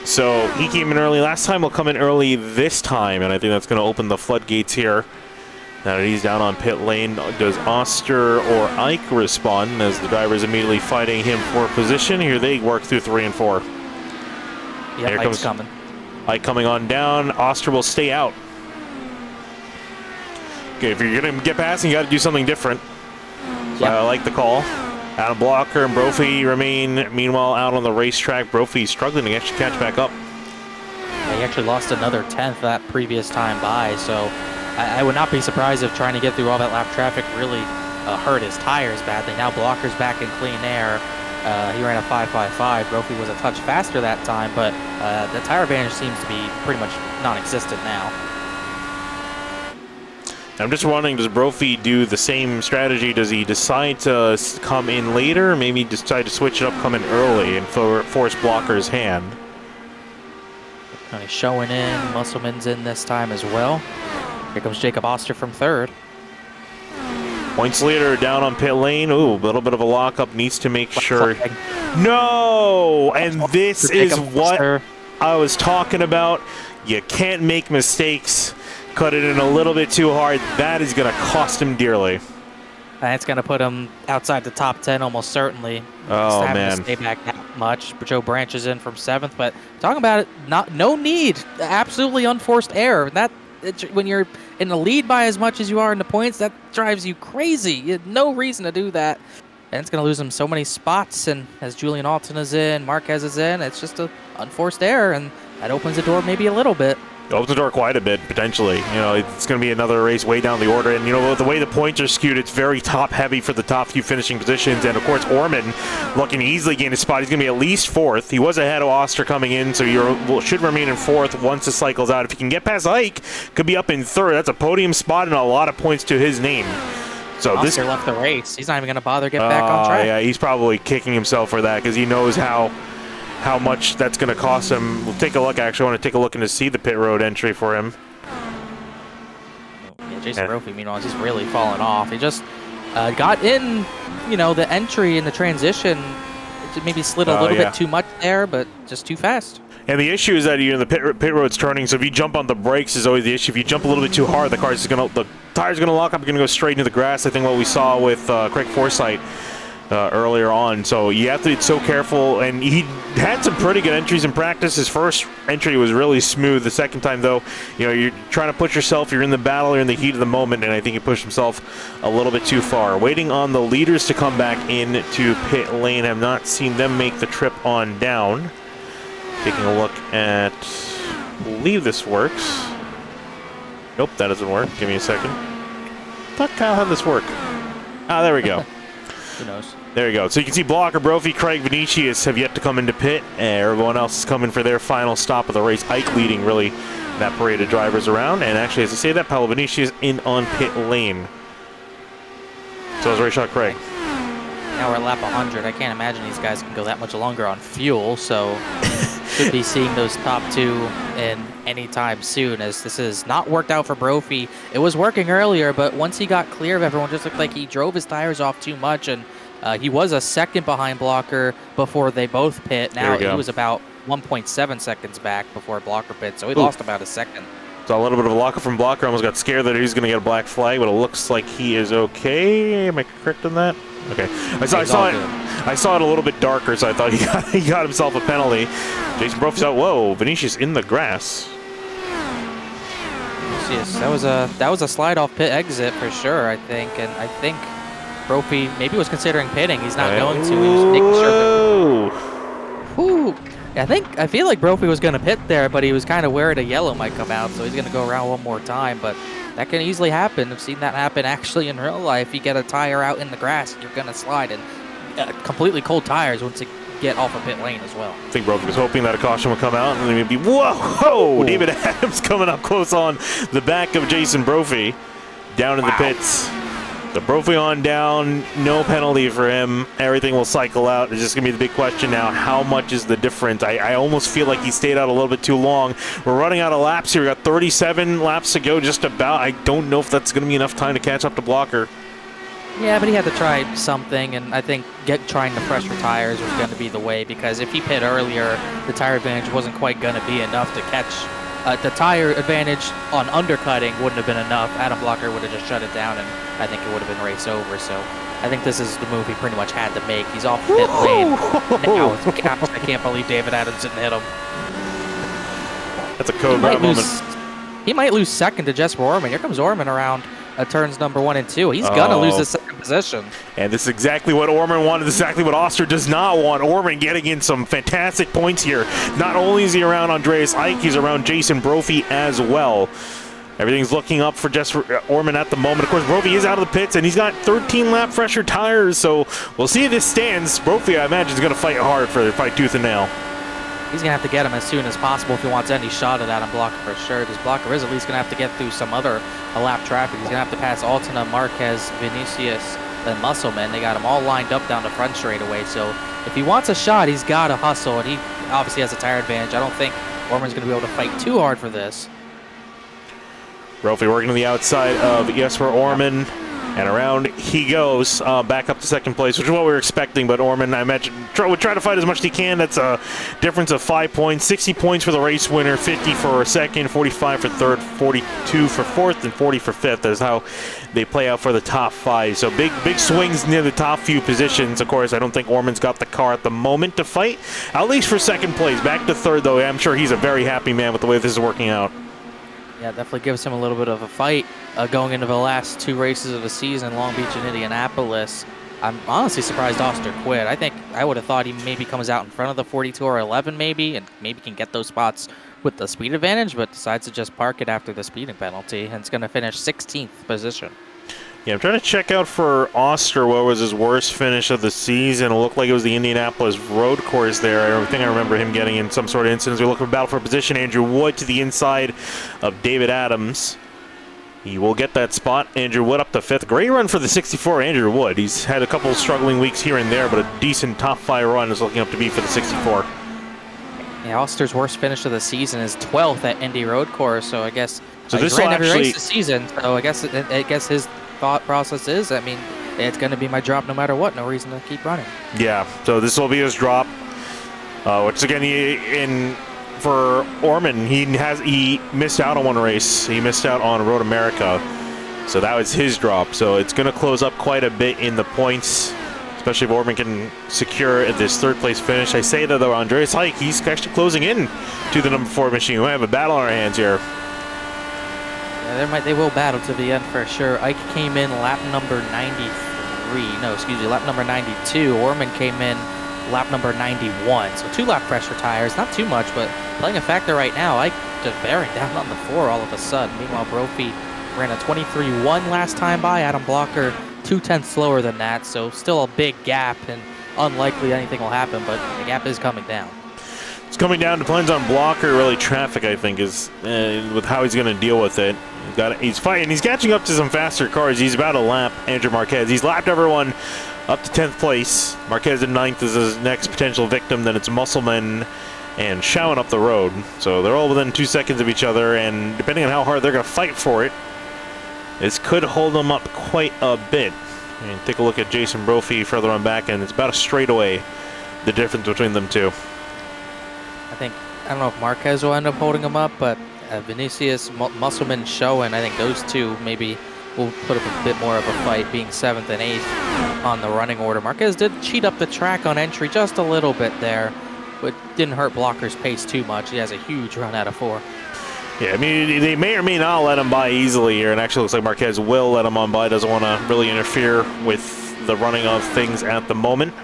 So he came in early last time. He'll come in early this time, and I think that's going to open the floodgates here. Now that he's down on pit lane, does Oster or Ike respond as the driver's immediately fighting him for position? Here they work through 3 and 4. Yeah, here Ike's coming. Ike coming on down. Oster will stay out. Okay, if you're going to get past, you got to do something different. So I like the call. Adam Blocker and Brophy remain, meanwhile, out on the racetrack. Brophy struggling to actually catch back up. Yeah, he actually lost another 10th that previous time by, so I would not be surprised if trying to get through all that lap traffic really hurt his tires badly. Now Blocker's back in clean air. He ran a 5.55. Brophy was a touch faster that time, but the tire advantage seems to be pretty much non-existent now. I'm just wondering, does Brophy do the same strategy? Does he decide to come in later? Maybe decide to switch it up, come in early, and force Blocker's hand? Kind of showing in. Musselman's in this time as well. Here comes Jacob Oster from third. Points leader down on pit lane. Ooh, a little bit of a lockup. Needs to make sure. No! And this is what I was talking about. You can't make mistakes. Cut it in a little bit too hard. That is going to cost him dearly. That's going to put him outside the top 10 almost certainly. Oh, Just having man. to stay back that much. Joe Branch is in from 7th, but talking about it, no need. Absolutely unforced error. When you're in the lead by as much as you are in the points, that drives you crazy. You had no reason to do that. And it's going to lose him so many spots. And as Julian Alton is in, Marquez is in, it's just an unforced error, and that opens the door maybe a little bit. It opens the door quite a bit, potentially. You know, it's going to be another race way down the order. And, you know, the way the points are skewed, it's very top-heavy for the top few finishing positions. And, of course, Orman looking to easily gain a spot. He's going to be at least 4th. He was ahead of Oster coming in, so you should remain in 4th once the cycle's out. If he can get past Ike, could be up in 3rd. That's a podium spot and a lot of points to his name. So Oster left the race. He's not even going to bother get back on track. Yeah, he's probably kicking himself for that because he knows how much that's going to cost him. We'll take a look. Actually, I want to take a look and to see the pit road entry for him. Yeah, Jason Brophy, meanwhile, he's really fallen off. He just got in, the entry and the transition. It maybe slid a little bit too much there, but just too fast. And the issue is that the pit road's turning, so if you jump on the brakes is always the issue. If you jump a little bit too hard, the tire's going to lock up, you're going to go straight into the grass. I think what we saw with Craig Forsythe earlier on. So you have to be so careful, and he had some pretty good entries in practice. His first entry was really smooth. The second time, though, you're trying to push yourself. You're in the battle. You're in the heat of the moment, and I think he pushed himself a little bit too far. Waiting on the leaders to come back into pit lane. Have not seen them make the trip on down. Taking a look at, I believe this works. Nope, that doesn't work. Give me a second. I thought Kyle had this work. There we go. Who knows? There you go. So you can see Blocker, Brophy, Craig, Vinicius have yet to come into pit. Everyone else is coming for their final stop of the race. Ike leading really that parade of drivers around. And actually, as I say that, Paolo Vinicius in on pit lane. So is Rayshot Craig. Now we're at lap 100. I can't imagine these guys can go that much longer on fuel. So should be seeing those top 2 in any time soon, as this has not worked out for Brophy. It was working earlier, but once he got clear of everyone, just looked like he drove his tires off too much, and he was a second behind Blocker before they both pit. Now he was about 1.7 seconds back before Blocker pit, so he lost about a second. So a little bit of a lockup from Blocker. Almost got scared that he was going to get a black flag, but it looks like he is okay. Am I correct on that? Okay. I saw it a little bit darker, so I thought he got himself a penalty. Jason Brophy's out. Whoa, Vinicius in the grass. Yes, that was a slide off pit exit for sure, I think, and I think Brophy maybe was considering pitting. He's not going to. He was making sure that. Whew. I feel like Brophy was going to pit there, but he was kind of worried a yellow might come out, so he's going to go around one more time. But that can easily happen. I've seen that happen actually in real life. You get a tire out in the grass, you're going to slide, and completely cold tires once it get off of pit lane as well. I think Brophy was hoping that a caution would come out and then he'd be, whoa! Ooh. David Adams coming up close on the back of Jason Brophy down in the pits. The Brophy on down, no penalty for him. Everything will cycle out. It's just going to be the big question now. How much is the difference? I almost feel like he stayed out a little bit too long. We're running out of laps here. We got 37 laps to go just about. I don't know if that's going to be enough time to catch up to Blocker. Yeah, but he had to try something, and I think trying the fresher tires was going to be the way, because if he pit earlier, the tire advantage wasn't quite going to be enough to catch. The tire advantage on undercutting wouldn't have been enough. Adam Blocker would have just shut it down, and I think it would have been race over. So I think this is the move he pretty much had to make. He's off pit lane. Now, I can't believe David Adams didn't hit him. That's a code red moment. He might lose second to Jesper Orman. Here comes Orman around turns number 1 and 2. He's gonna lose the second position. And this is exactly what Orman wanted. This is exactly what Oster does not want. Orman getting in some fantastic points here. Not only is he around Andreas Ike, he's around Jason Brophy as well. Everything's looking up for Jesper Orman at the moment. Of course, Brophy is out of the pits, and he's got 13-lap fresher tires, so we'll see if this stands. Brophy, I imagine, is going to fight hard for tooth and nail. He's going to have to get him as soon as possible if he wants any shot at Adam Blocker for sure. This Blocker is at least going to have to get through some other lap traffic. He's going to have to pass Altena, Marquez, Vinicius, and Musselman. They got him all lined up down the front straightaway. So if he wants a shot, he's got to hustle, and he obviously has a tire advantage. I don't think Orman's going to be able to fight too hard for this. Brophy working to the outside of Jesper Orman. And around he goes, back up to second place, which is what we were expecting. But Orman, I imagine, would try to fight as much as he can. That's a difference of 5 points. 60 points for the race winner, 50 for second, 45 for third, 42 for fourth, and 40 for fifth. That's how they play out for the top 5. So big swings near the top few positions. Of course, I don't think Orman's got the car at the moment to fight, at least for second place. Back to third, though. I'm sure he's a very happy man with the way this is working out. Yeah, definitely gives him a little bit of a fight going into the last 2 races of the season, Long Beach and Indianapolis. I'm honestly surprised Oster quit. I would have thought he maybe comes out in front of the 42 or 11 maybe, and maybe can get those spots with the speed advantage, but decides to just park it after the speeding penalty, and it's going to finish 16th position. Yeah, I'm trying to check out for Oster what was his worst finish of the season. It looked like it was the Indianapolis road course there. I think I remember him getting in some sort of incident. We look for battle for position. Andrew Wood to the inside of David Adams. He will get that spot. Andrew Wood up to 5th. Great run for the 64, Andrew Wood. He's had a couple of struggling weeks here and there, but a decent top 5 run is looking up to be for the 64. Yeah, Oster's worst finish of the season is 12th at Indy Road Course, so I guess this ran will every actually race this season, so I guess his thought process is, I mean, it's going to be my drop no matter what. No reason to keep running. Yeah, so this will be his drop, which again, for Orman, he missed out on one race. He missed out on Road America, so that was his drop. So it's going to close up quite a bit in the points, especially if Orman can secure this 3rd place finish. I say that though, Andreas Hike, he's actually closing in to the number 4 machine. We might have a battle on our hands here. Yeah, they will battle to the end for sure. Ike came in lap number lap number 92. Orman came in lap number 91. So 2 lap pressure tires, not too much, but playing a factor right now. Ike just bearing down on the 4 all of a sudden. Meanwhile, Brophy ran a 23.1 last time by. Adam Blocker 2/10 slower than that, so still a big gap, and unlikely anything will happen, but the gap is coming down. It's coming down, depends on Blocker. Really, traffic, I think, is with how he's going to deal with it. He's fighting. He's catching up to some faster cars. He's about to lap Andrew Marquez. He's lapped everyone up to 10th place. Marquez in 9th is his next potential victim. Then it's Musselman and Schowen up the road. So they're all within 2 seconds of each other, and depending on how hard they're going to fight for it, this could hold them up quite a bit. And take a look at Jason Brophy further on back, and it's about a straightaway, the difference between them two. I don't know if Marquez will end up holding him up, but Vinicius, Musselman, Schowen, I think those two maybe will put up a bit more of a fight, being 7th and 8th on the running order. Marquez did cheat up the track on entry just a little bit there, but didn't hurt Blocker's pace too much. He has a huge run out of 4. Yeah, I mean, they may or may not let him by easily here, and actually looks like Marquez will let him on by. Doesn't want to really interfere with the running of things at the moment.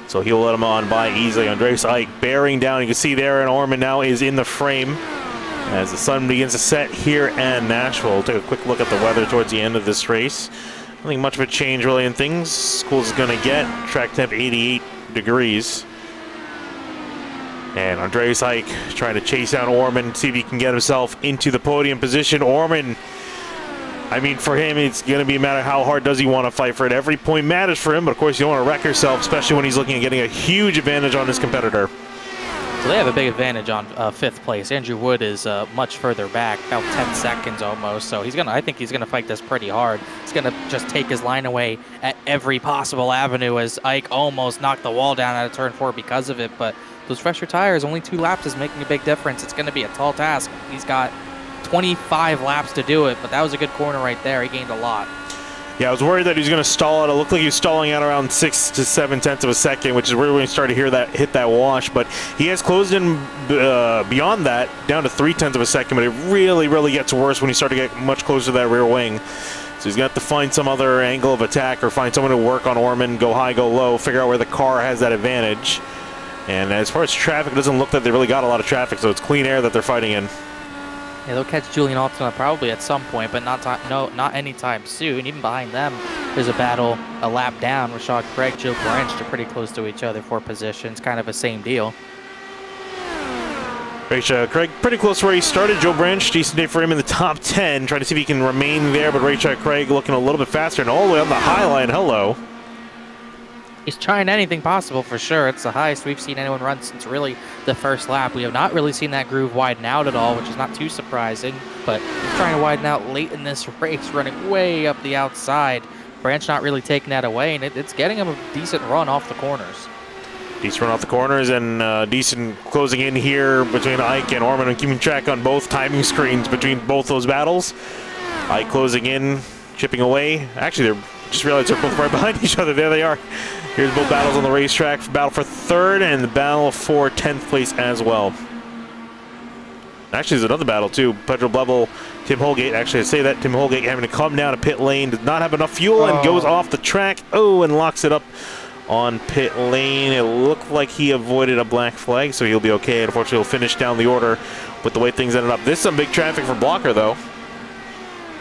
So he'll let him on by easily. Andreas Ike bearing down. You can see there, and Orman now is in the frame as the sun begins to set here in Nashville. We'll take a quick look at the weather towards the end of this race. I don't think much of a change really in things. School's going to get track temp 88 degrees. And Andreas Hike trying to chase down Orman, see if he can get himself into the podium position. Orman, I mean, for him, it's going to be a matter of how hard does he want to fight for it. Every point matters for him, but of course you don't want to wreck yourself, especially when he's looking at getting a huge advantage on his competitor. So they have a big advantage on 5th place. Andrew Wood is much further back, about 10 seconds almost. So I think he's gonna fight this pretty hard. He's gonna just take his line away at every possible avenue, as Ike almost knocked the wall down out of turn 4 because of it. But those fresher tires, only 2 laps is making a big difference. It's gonna be a tall task. He's got 25 laps to do it, but that was a good corner right there. He gained a lot. Yeah, I was worried that he was going to stall it. It looked like he was stalling out around 6 to 7 tenths of a second, which is where we started to hear that hit that wash. But he has closed in beyond that, down to 3 tenths of a second. But it really, really gets worse when you start to get much closer to that rear wing. So he's going to have to find some other angle of attack or find someone to work on Orman, go high, go low, figure out where the car has that advantage. And as far as traffic, it doesn't look like they really got a lot of traffic, so it's clean air that they're fighting in. Yeah, they'll catch Julian Alton probably at some point, but not anytime soon. Even behind them, there's a battle a lap down. Rashad Craig, Joe Branch are pretty close to each other for positions. Kind of a same deal. Craig pretty close to where he started. Joe Branch, decent day for him in the top 10. Trying to see if he can remain there, but Craig looking a little bit faster and all the way on the high line. Hello. He's trying anything possible for sure. It's the highest we've seen anyone run since really the first lap. We have not really seen that groove widen out at all, which is not too surprising, but he's trying to widen out late in this race, running way up the outside. Branch not really taking that away, and it's getting him a decent run off the corners. Decent run off the corners and decent closing in here between Ike and Orman and keeping track on both timing screens between both those battles. Ike closing in, chipping away. Actually, just realized they're both right behind each other. There they are. Here's both battles on the racetrack. Battle for 3rd and the battle for 10th place as well. Actually, there's another battle too. Pedro Blevel, Tim Holgate. Actually, I say that Tim Holgate having to come down to pit lane, does not have enough fuel and goes off the track. Oh, and locks it up on pit lane. It looked like he avoided a black flag, so he'll be okay. Unfortunately, he'll finish down the order with the way things ended up. This is some big traffic for Blocker, though.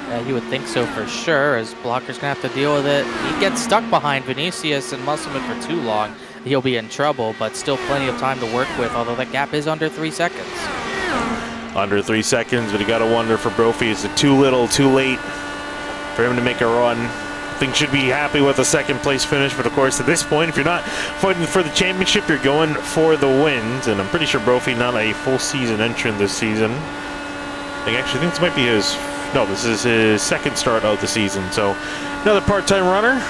Yeah, you would think so for sure, as Blocker's going to have to deal with it. He gets stuck behind Vinicius and Musselman for too long. He'll be in trouble, but still plenty of time to work with, although that gap is under 3 seconds. Under 3 seconds, but you got to wonder for Brophy, is it too little, too late for him to make a run? I think should be happy with a 2nd place finish, but of course at this point, if you're not fighting for the championship, you're going for the wins, and I'm pretty sure Brophy not a full season entrant this season. I actually think this might be his... No, this is his 2nd start of the season. So another part-time runner,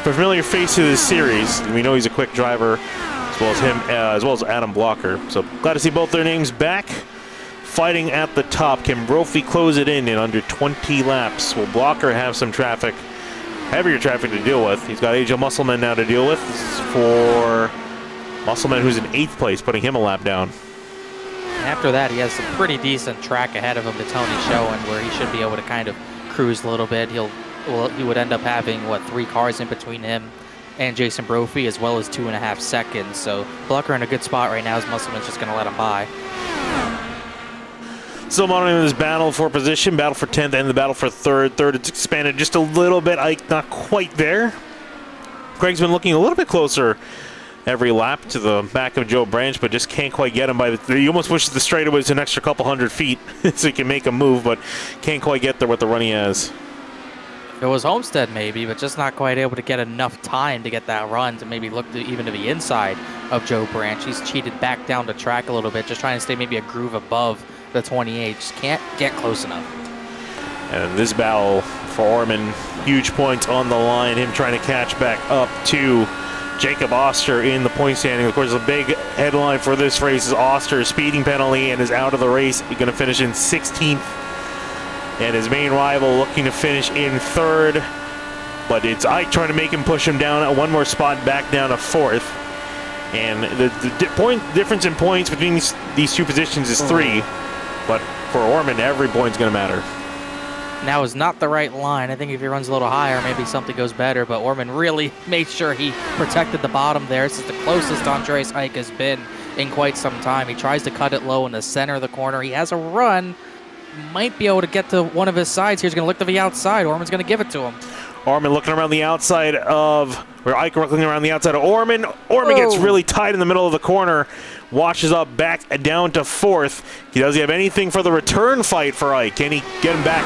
familiar face to this series. We know he's a quick driver, as well as him, as well as Adam Blocker. So glad to see both their names back, fighting at the top. Can Brophy close it in under 20 laps? Will Blocker have some traffic, heavier traffic to deal with? He's got AJ Musselman now to deal with. This is for Musselman, who's in 8th place, putting him a lap down. After that, he has some pretty decent track ahead of him to Tony Schoen, where he should be able to kind of cruise a little bit. He would end up having, 3 cars in between him and Jason Brophy, as well as 2.5 seconds. So Blocker in a good spot right now, as Musselman's just going to let him by. Still monitoring this battle for position, battle for 10th, and the battle for 3rd. 3rd, it's expanded just a little bit. Ike not quite there. Craig's been looking a little bit closer every lap to the back of Joe Branch, but just can't quite get him by the... He almost wishes the straightaway was an extra couple hundred feet so he can make a move, but can't quite get there with the run he has. If it was Homestead maybe, but just not quite able to get enough time to get that run to maybe look even to the inside of Joe Branch. He's cheated back down the track a little bit, just trying to stay maybe a groove above the 28. Just can't get close enough. And this battle for Orman, huge points on the line, him trying to catch back up to Jacob Oster in the point standing. Of course, the big headline for this race is Oster's speeding penalty and is out of the race. He's going to finish in 16th. And his main rival looking to finish in 3rd. But it's Ike trying to make him push him down one more spot back down to 4th. And the point difference in points between these 2 positions is 3. But for Orman, every point's going to matter. Now is not the right line. I think if he runs a little higher, maybe something goes better, but Orman really made sure he protected the bottom there. This is the closest Andreas Ike has been in quite some time. He tries to cut it low in the center of the corner. He has a run. Might be able to get to one of his sides here. He's going to look to the outside. Orman's going to give it to him. Orman looking around the outside of, or Ike looking around the outside of Orman. Orman gets really tight in the middle of the corner, washes up back down to 4th. Does he have anything for the return fight for Ike? Can he get him back?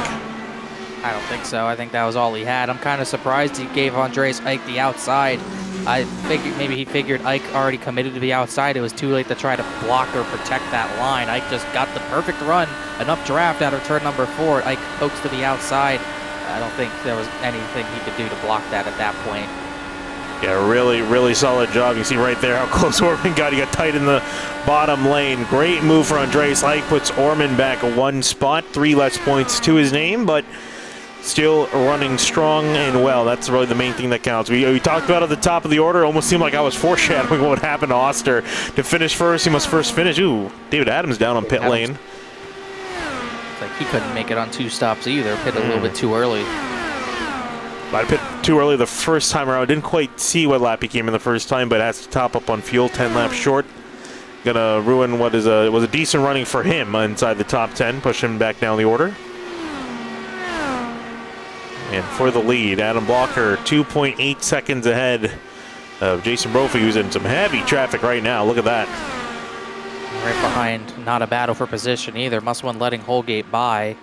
I don't think so. I think that was all he had. I'm kind of surprised he gave Andreas Ike the outside. I figured maybe he figured Ike already committed to the outside. It was too late to try to block or protect that line. Ike just got the perfect run, enough draft out of turn number 4. Ike pokes to the outside. I don't think there was anything he could do to block that at that point. Yeah, really, really solid job. You see right there how close Orman got. He got tight in the bottom lane. Great move for Andreas Ike. Puts Orman back 1 spot, 3 less points to his name, but still running strong and well. That's really the main thing that counts. We talked about at the top of the order. It almost seemed like I was foreshadowing what would happen to Oster. To finish first, he must first finish. Ooh, David Adams down on pit lane. It's like he couldn't make it on 2 stops either. Pit a little bit too early. I pit too early the first time around. Didn't quite see what lap he came in the first time, but has to top up on fuel. 10 laps short. Gonna ruin what was a decent running for him inside the top 10. Push him back down the order. And for the lead, Adam Blocker 2.8 seconds ahead of Jason Brophy, who's in some heavy traffic right now. Look at that. Right behind, not a battle for position either. Must one letting Holgate by.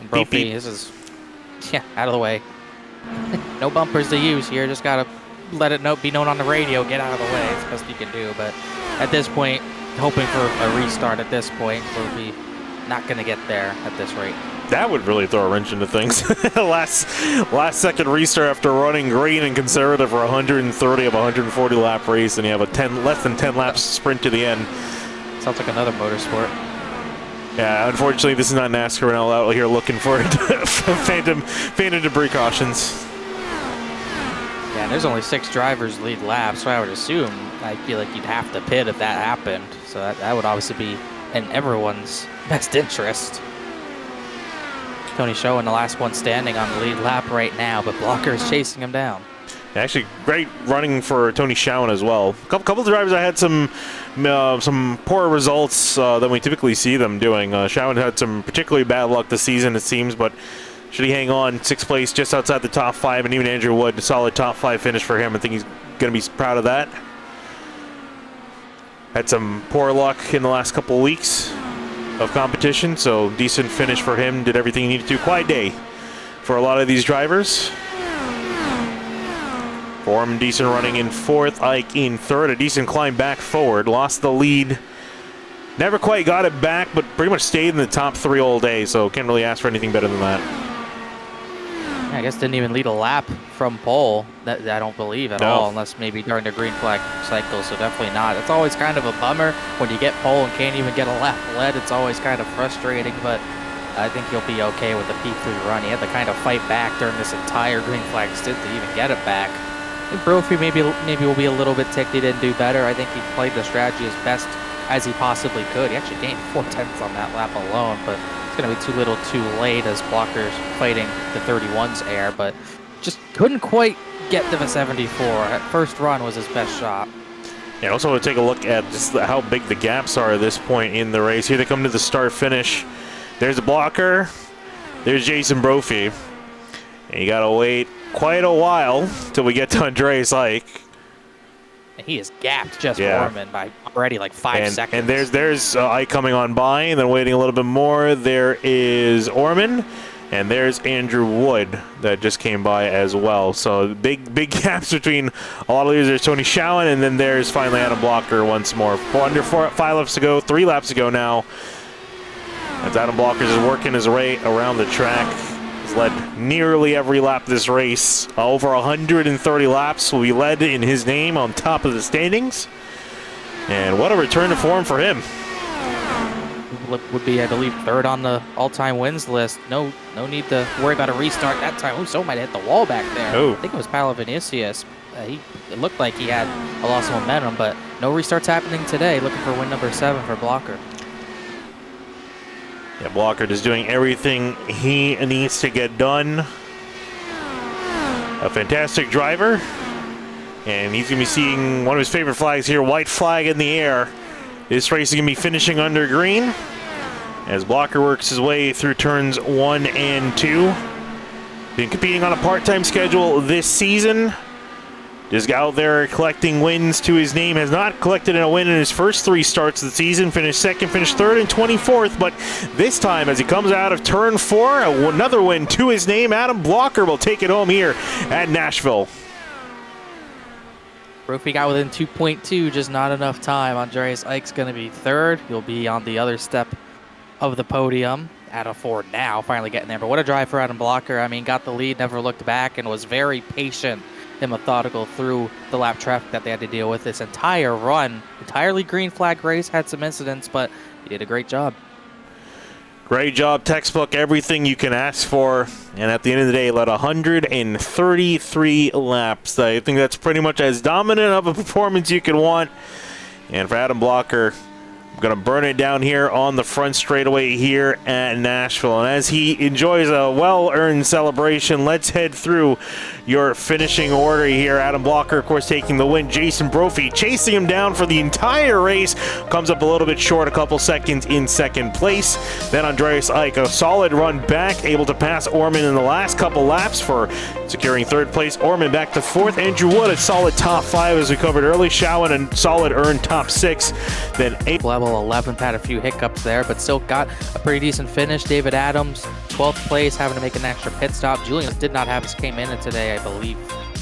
And Brophy, beep. This is, yeah, out of the way. No bumpers to use here. Just gotta let it be known on the radio. Get out of the way. It's the best you can do. But at this point, hoping for a restart at this point. Brophy not gonna get there at this rate. That would really throw a wrench into things. last second restart after running green and conservative for 130 of 140 lap race, and you have a less than 10 laps sprint to the end. Sounds like another motorsport. Yeah, unfortunately, this is not NASCAR. We're not out here looking for phantom debris cautions. Yeah, and there's only 6 drivers lead laps, so I would assume, I feel like you'd have to pit if that happened. So that would obviously be in everyone's best interest. Tony Show in the last one standing on the lead lap right now, but Blocker is chasing him down. Actually, great running for Tony Schowen as well. A couple of drivers I had some poor results than we typically see them doing. Schowen had some particularly bad luck this season, it seems, but should he hang on, 6th place just outside the top 5, and even Andrew Wood, a solid top 5 finish for him. I think he's going to be proud of that. Had some poor luck in the last couple of weeks of competition, so decent finish for him. Did everything he needed to. Quiet day for a lot of these drivers. Form decent running in 4th, Ike in 3rd. A decent climb back forward. Lost the lead. Never quite got it back, but pretty much stayed in the top 3 all day, so can't really ask for anything better than that. Yeah, I guess didn't even lead a lap from pole, that I don't believe at all, unless maybe during the green flag cycle, so definitely not. It's always kind of a bummer when you get pole and can't even get a lap led. It's always kind of frustrating, but I think he'll be okay with the P3 run. He had to kind of fight back during this entire green flag stint to even get it back. I think Brophy maybe will be a little bit ticked he didn't do better. I think he played the strategy as best as he possibly could. He actually gained 4 tenths on that lap alone, but it's going to be too little too late as Blocker's fighting the 31's air, but just couldn't quite get to the 74. That first run was his best shot. Yeah, also want to take a look at just how big the gaps are at this point in the race. Here they come to the start finish. There's a Blocker. There's Jason Brophy. And you got to wait quite a while till we get to Andreas Ike. And he is gapped just Orman by already like 5 seconds. And there's Ike coming on by, and then waiting a little bit more. There is Orman, and there's Andrew Wood that just came by as well. So big gaps between a lot of these. There's Tony Schowen, and then there's finally Adam Blocker once more. 5 laps to go, 3 laps to go now. As Adam Blocker is working his way around the track. He's led nearly every lap this race. Over 130 laps will be led in his name on top of the standings. And what a return to form for him. Would be, I believe, 3rd on the all-time wins list. No need to worry about a restart that time. So might have hit the wall back there. Oh. I think it was Paolo Vinicius. It looked like he had a loss of momentum, but no restarts happening today. Looking for win number 7 for Blocker. Yeah, Blocker is doing everything he needs to get done. A fantastic driver. And he's going to be seeing one of his favorite flags here, white flag in the air. This race is going to be finishing under green as Blocker works his way through turns 1 and 2. Been competing on a part-time schedule this season. Just out there collecting wins to his name. Has not collected a win in his first 3 starts of the season. Finished second, finished third, and 24th. But this time, as he comes out of turn 4, another win to his name. Adam Blocker will take it home here at Nashville. Brophy got within 2.2, just not enough time. Andreas Ike's going to be third. He'll be on the other step of the podium. Adam Ford now finally getting there. But what a drive for Adam Blocker. I mean, got the lead, never looked back, and was very patient and methodical through the lap traffic that they had to deal with this entire run. Entirely green flag race, had some incidents, but he did a great job. Great job, textbook, everything you can ask for. And at the end of the day, led 133 laps. I think that's pretty much as dominant of a performance you can want. And for Adam Blocker, I'm going to burn it down here on the front straightaway here at Nashville. And as he enjoys a well-earned celebration, let's head through your finishing order here. Adam Blocker, of course, taking the win. Jason Brophy chasing him down for the entire race. Comes up a little bit short, a couple seconds in second place. Then Andreas Ike, a solid run back, able to pass Orman in the last couple laps for securing third place. Orman back to fourth. Andrew Wood, a solid top 5 as we covered early. Schauen, a solid earned top 6. Then 8. Level 11th, had a few hiccups there, but still got a pretty decent finish. David Adams, 12th place, having to make an extra pit stop. Julian did not have his came in today, I believe,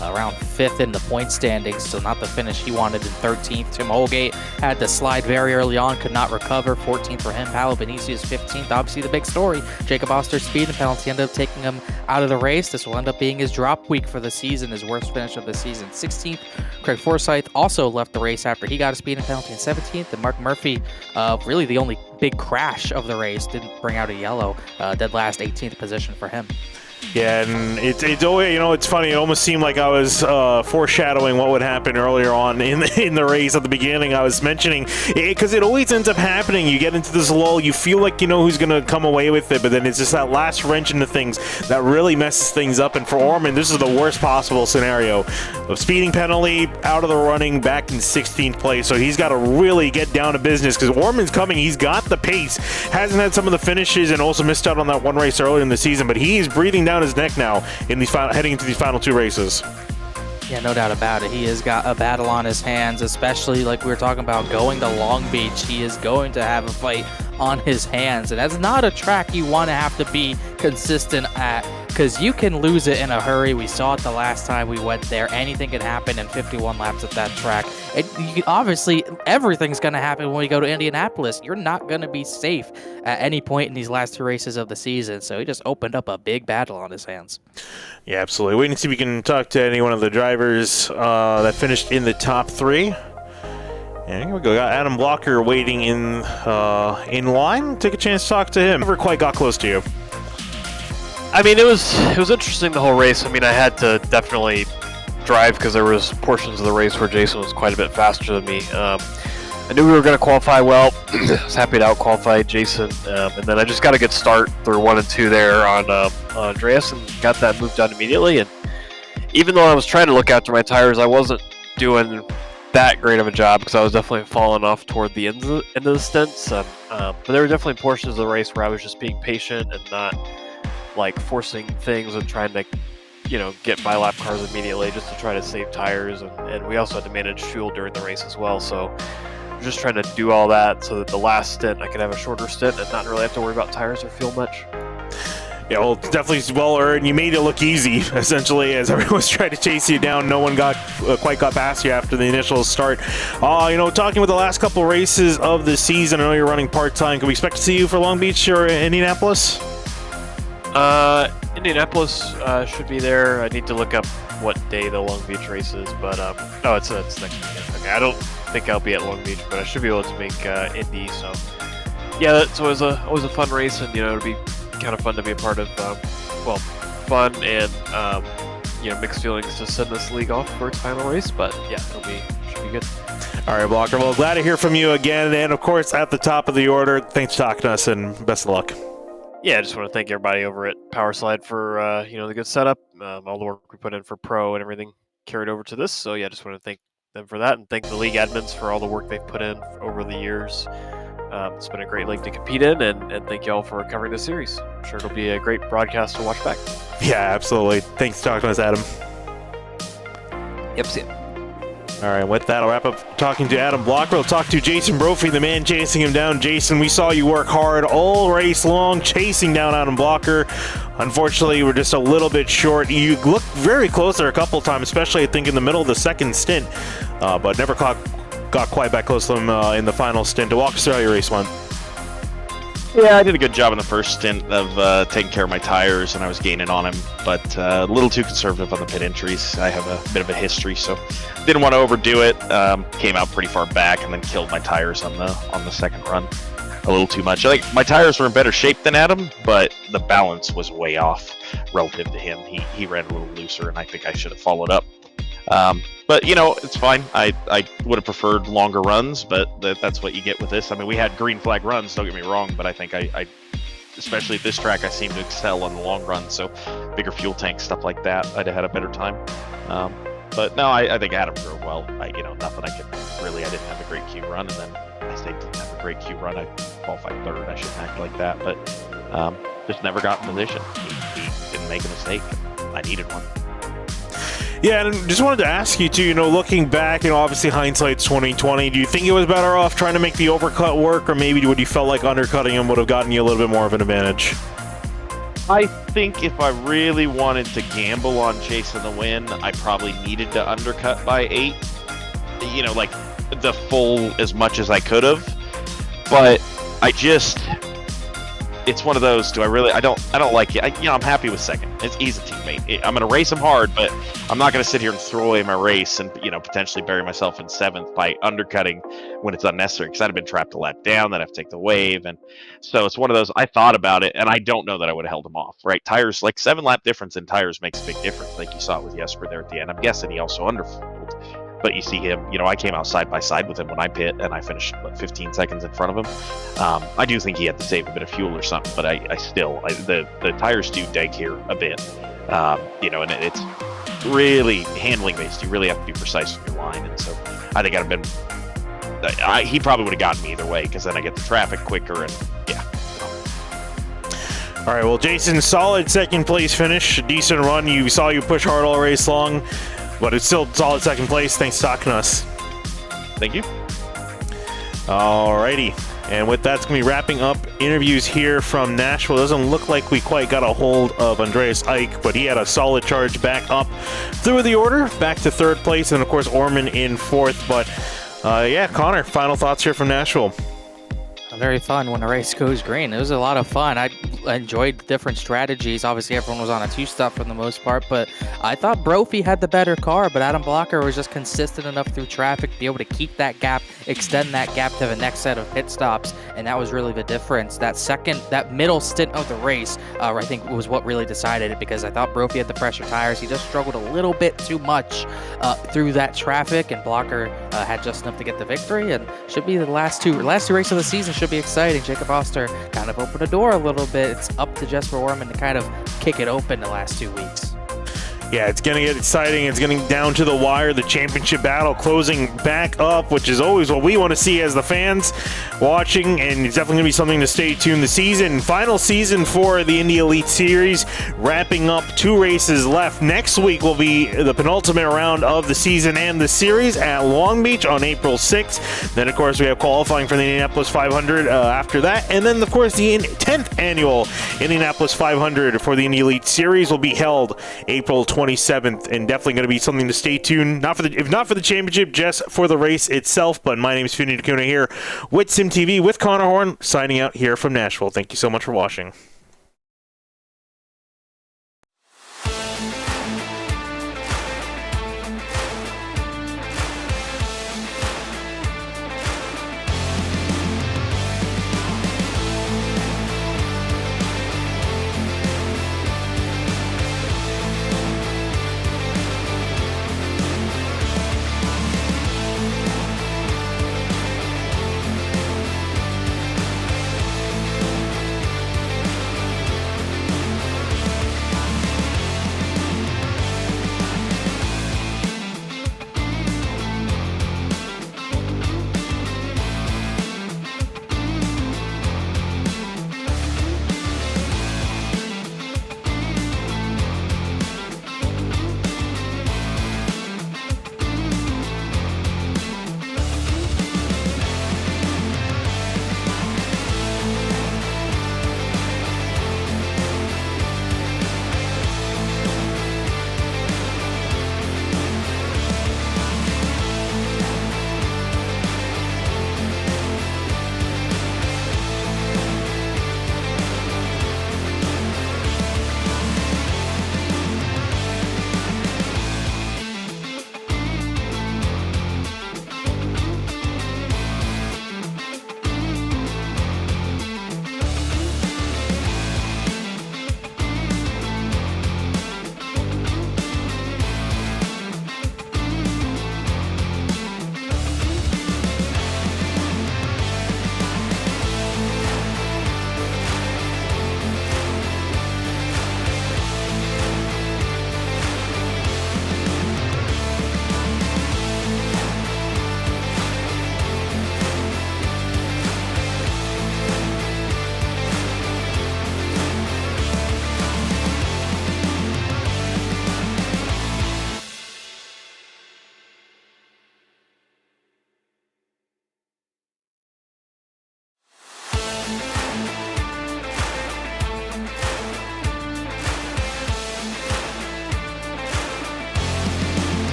around 5th in the point standings, so not the finish he wanted in 13th. Tim Holgate had to slide very early on, could not recover. 14th for him. Paolo Benicius 15th. Obviously the big story, Jacob Oster's speed and penalty ended up taking him out of the race. This will end up being his drop week for the season, his worst finish of the season. 16th, Craig Forsyth also left the race after he got a speed and penalty in 17th. And Mark Murphy, really the only big crash of the race, didn't bring out a yellow. Dead last, 18th position for him. Yeah, and it's always, you know, it's funny. It almost seemed like I was foreshadowing what would happen earlier on in the race at the beginning. I was mentioning because it always ends up happening. You get into this lull, you feel like you know who's going to come away with it, but then it's just that last wrench into things that really messes things up. And for Orman, this is the worst possible scenario. A speeding penalty, out of the running, back in 16th place. So he's got to really get down to business because Orman's coming. He's got the pace. Hasn't had some of the finishes and also missed out on that one race earlier in the season, but he's breathing down his neck now in these heading into these final 2 races. Yeah, no doubt about it. He has got a battle on his hands, especially like we were talking about going to Long Beach. He is going to have a fight on his hands, and that's not a track you want to have to be consistent at, because you can lose it in a hurry. We saw it the last time we went there. Anything can happen in 51 laps at that track. Obviously, everything's going to happen when we go to Indianapolis. You're not going to be safe at any point in these last 2 races of the season, so he just opened up a big battle on his hands. Yeah, absolutely. Waiting to see if we can talk to any one of the drivers that finished in the top 3. And here we go. Got Adam Blocker waiting in line. Take a chance to talk to him. Never quite got close to you. I mean, it was interesting the whole race. I mean, I had to definitely drive because there was portions of the race where Jason was quite a bit faster than me. I knew we were going to qualify well. I was happy to out-qualify Jason. And then I just got a good start through 1 and 2 there on Andreas and got that moved on immediately. And even though I was trying to look after my tires, I wasn't doing that great of a job because I was definitely falling off toward the end of the stints. But there were definitely portions of the race where I was just being patient and not like forcing things and trying to, you know, get by lap cars immediately just to try to save tires. And we also had to manage fuel during the race as well. So just trying to do all that so that the last stint I could have a shorter stint and not really have to worry about tires or fuel much. Yeah, well, it's definitely well earned. You made it look easy, essentially, as everyone was trying to chase you down. No one quite got past you after the initial start. You know, talking with the last couple races of the season, I know you're running part-time. Can we expect to see you for Long Beach or Indianapolis? Indianapolis should be there. I need to look up what day the Long Beach race is, but no, it's next weekend. Okay, I don't think I'll be at Long Beach, but I should be able to make Indy. So yeah, that's always a fun race, and you know, it'll be kind of fun to be a part of. Well, fun and you know, mixed feelings to send this league off for its final race, but yeah, should be good. All right, Blocker. Well, glad to hear from you again, and of course, at the top of the order, thanks for talking to us, and best of luck. Yeah, I just want to thank everybody over at Powerslide for you know, the good setup, all the work we put in for pro and everything carried over to this. So yeah, I just want to thank them for that, and thank the league admins for all the work they've put in over the years. It's been a great league to compete in, and thank you all for covering the series. I'm sure it'll be a great broadcast to watch back. Yeah, absolutely. Thanks for talking to us, Adam. Yep, see ya. All right, with that, I'll wrap up talking to Adam Blocker. We'll talk to Jason Brophy, the man chasing him down. Jason, we saw you work hard all race long, chasing down Adam Blocker. Unfortunately, you were just a little bit short. You looked very close there a couple of times, especially, I think, in the middle of the second stint, but never got quite back close to him in the final stint. To walk us through how your race went. Yeah, I did a good job in the first stint of taking care of my tires, and I was gaining on him, but a little too conservative on the pit entries. I have a bit of a history, so didn't want to overdo it. Came out pretty far back and then killed my tires on the second run a little too much. I think my tires were in better shape than Adam, but the balance was way off relative to him. He ran a little looser, and I think I should have followed up. But, you know, it's fine. I would have preferred longer runs, but that's what you get with this. I mean, we had green flag runs, don't get me wrong, but I think I especially at this track, I seem to excel on the long run, so bigger fuel tanks, stuff like that, I'd have had a better time. But no, I think Adam drove well. Nothing I didn't have a great Q run, and then I didn't have a great Q run. I qualified third. I shouldn't act like that, but just never got in position. He didn't make a mistake. I needed one. Yeah, and just wanted to ask you too, looking back, obviously hindsight's 2020, do you think it was better off trying to make the overcut work, or maybe would you felt like undercutting him would have gotten you a little bit more of an advantage? I think if I really wanted to gamble on chasing the win, I probably needed to undercut by 8. Like the full as much as I could have. But it's one of those, I don't like it. I'm happy with second. He's a teammate. I'm going to race him hard, but I'm not going to sit here and throw away my race and, potentially bury myself in 7th by undercutting when it's unnecessary, because I'd have been trapped a lap down, then I have to take the wave. And so it's one of those, I thought about it, and I don't know that I would have held him off, right? Tires, like 7-lap difference in tires makes a big difference. Like you saw it with Jesper there at the end. I'm guessing he also underfueled. But you see him, I came out side by side with him when I pit, and I finished 15 seconds in front of him. I do think he had to save a bit of fuel or something, but the tires do dig here a bit, and it's really handling based. You really have to be precise with your line, and so I think I'd have been. He probably would have gotten me either way, because then I get the traffic quicker, and yeah. All right, well, Jason, solid second place finish, a decent run. You saw you push hard all race long. But it's still solid second place. Thanks for talking to us. Thank you. Alrighty. And with that, it's going to be wrapping up interviews here from Nashville. It doesn't look like we quite got a hold of Andreas Eich, but he had a solid charge back up through the order, back to third place, and of course Orman in fourth. But Connor, final thoughts here from Nashville. Very fun when a race goes green. It was a lot of fun. I enjoyed different strategies. Obviously, everyone was on a two-stop for the most part, but I thought Brophy had the better car, but Adam Blocker was just consistent enough through traffic to be able to keep that gap, extend that gap to the next set of pit stops, and that was really the difference. That middle stint of the race, I think was what really decided it, because I thought Brophy had the fresher tires. He just struggled a little bit too much through that traffic, and Blocker had just enough to get the victory, and should be the last two races of the season. Should be exciting. Jacob Oster kind of opened the door a little bit. It's up to Jesper Orman to kind of kick it open the last 2 weeks. Yeah, it's going to get exciting. It's getting down to the wire. The championship battle closing back up, which is always what we want to see as the fans watching, and it's definitely going to be something to stay tuned. The final season for the Indy Elite Series, wrapping up 2 races left. Next week will be the penultimate round of the season and the series at Long Beach on April 6th. Then, of course, we have qualifying for the Indianapolis 500 after that. And then, of course, the 10th annual Indianapolis 500 for the Indy Elite Series will be held April 27th, and definitely going to be something to stay tuned. If not for the championship, just for the race itself. But my name is Finney Dakuna here with SimTV, with Connor Horn, signing out here from Nashville. Thank you so much for watching.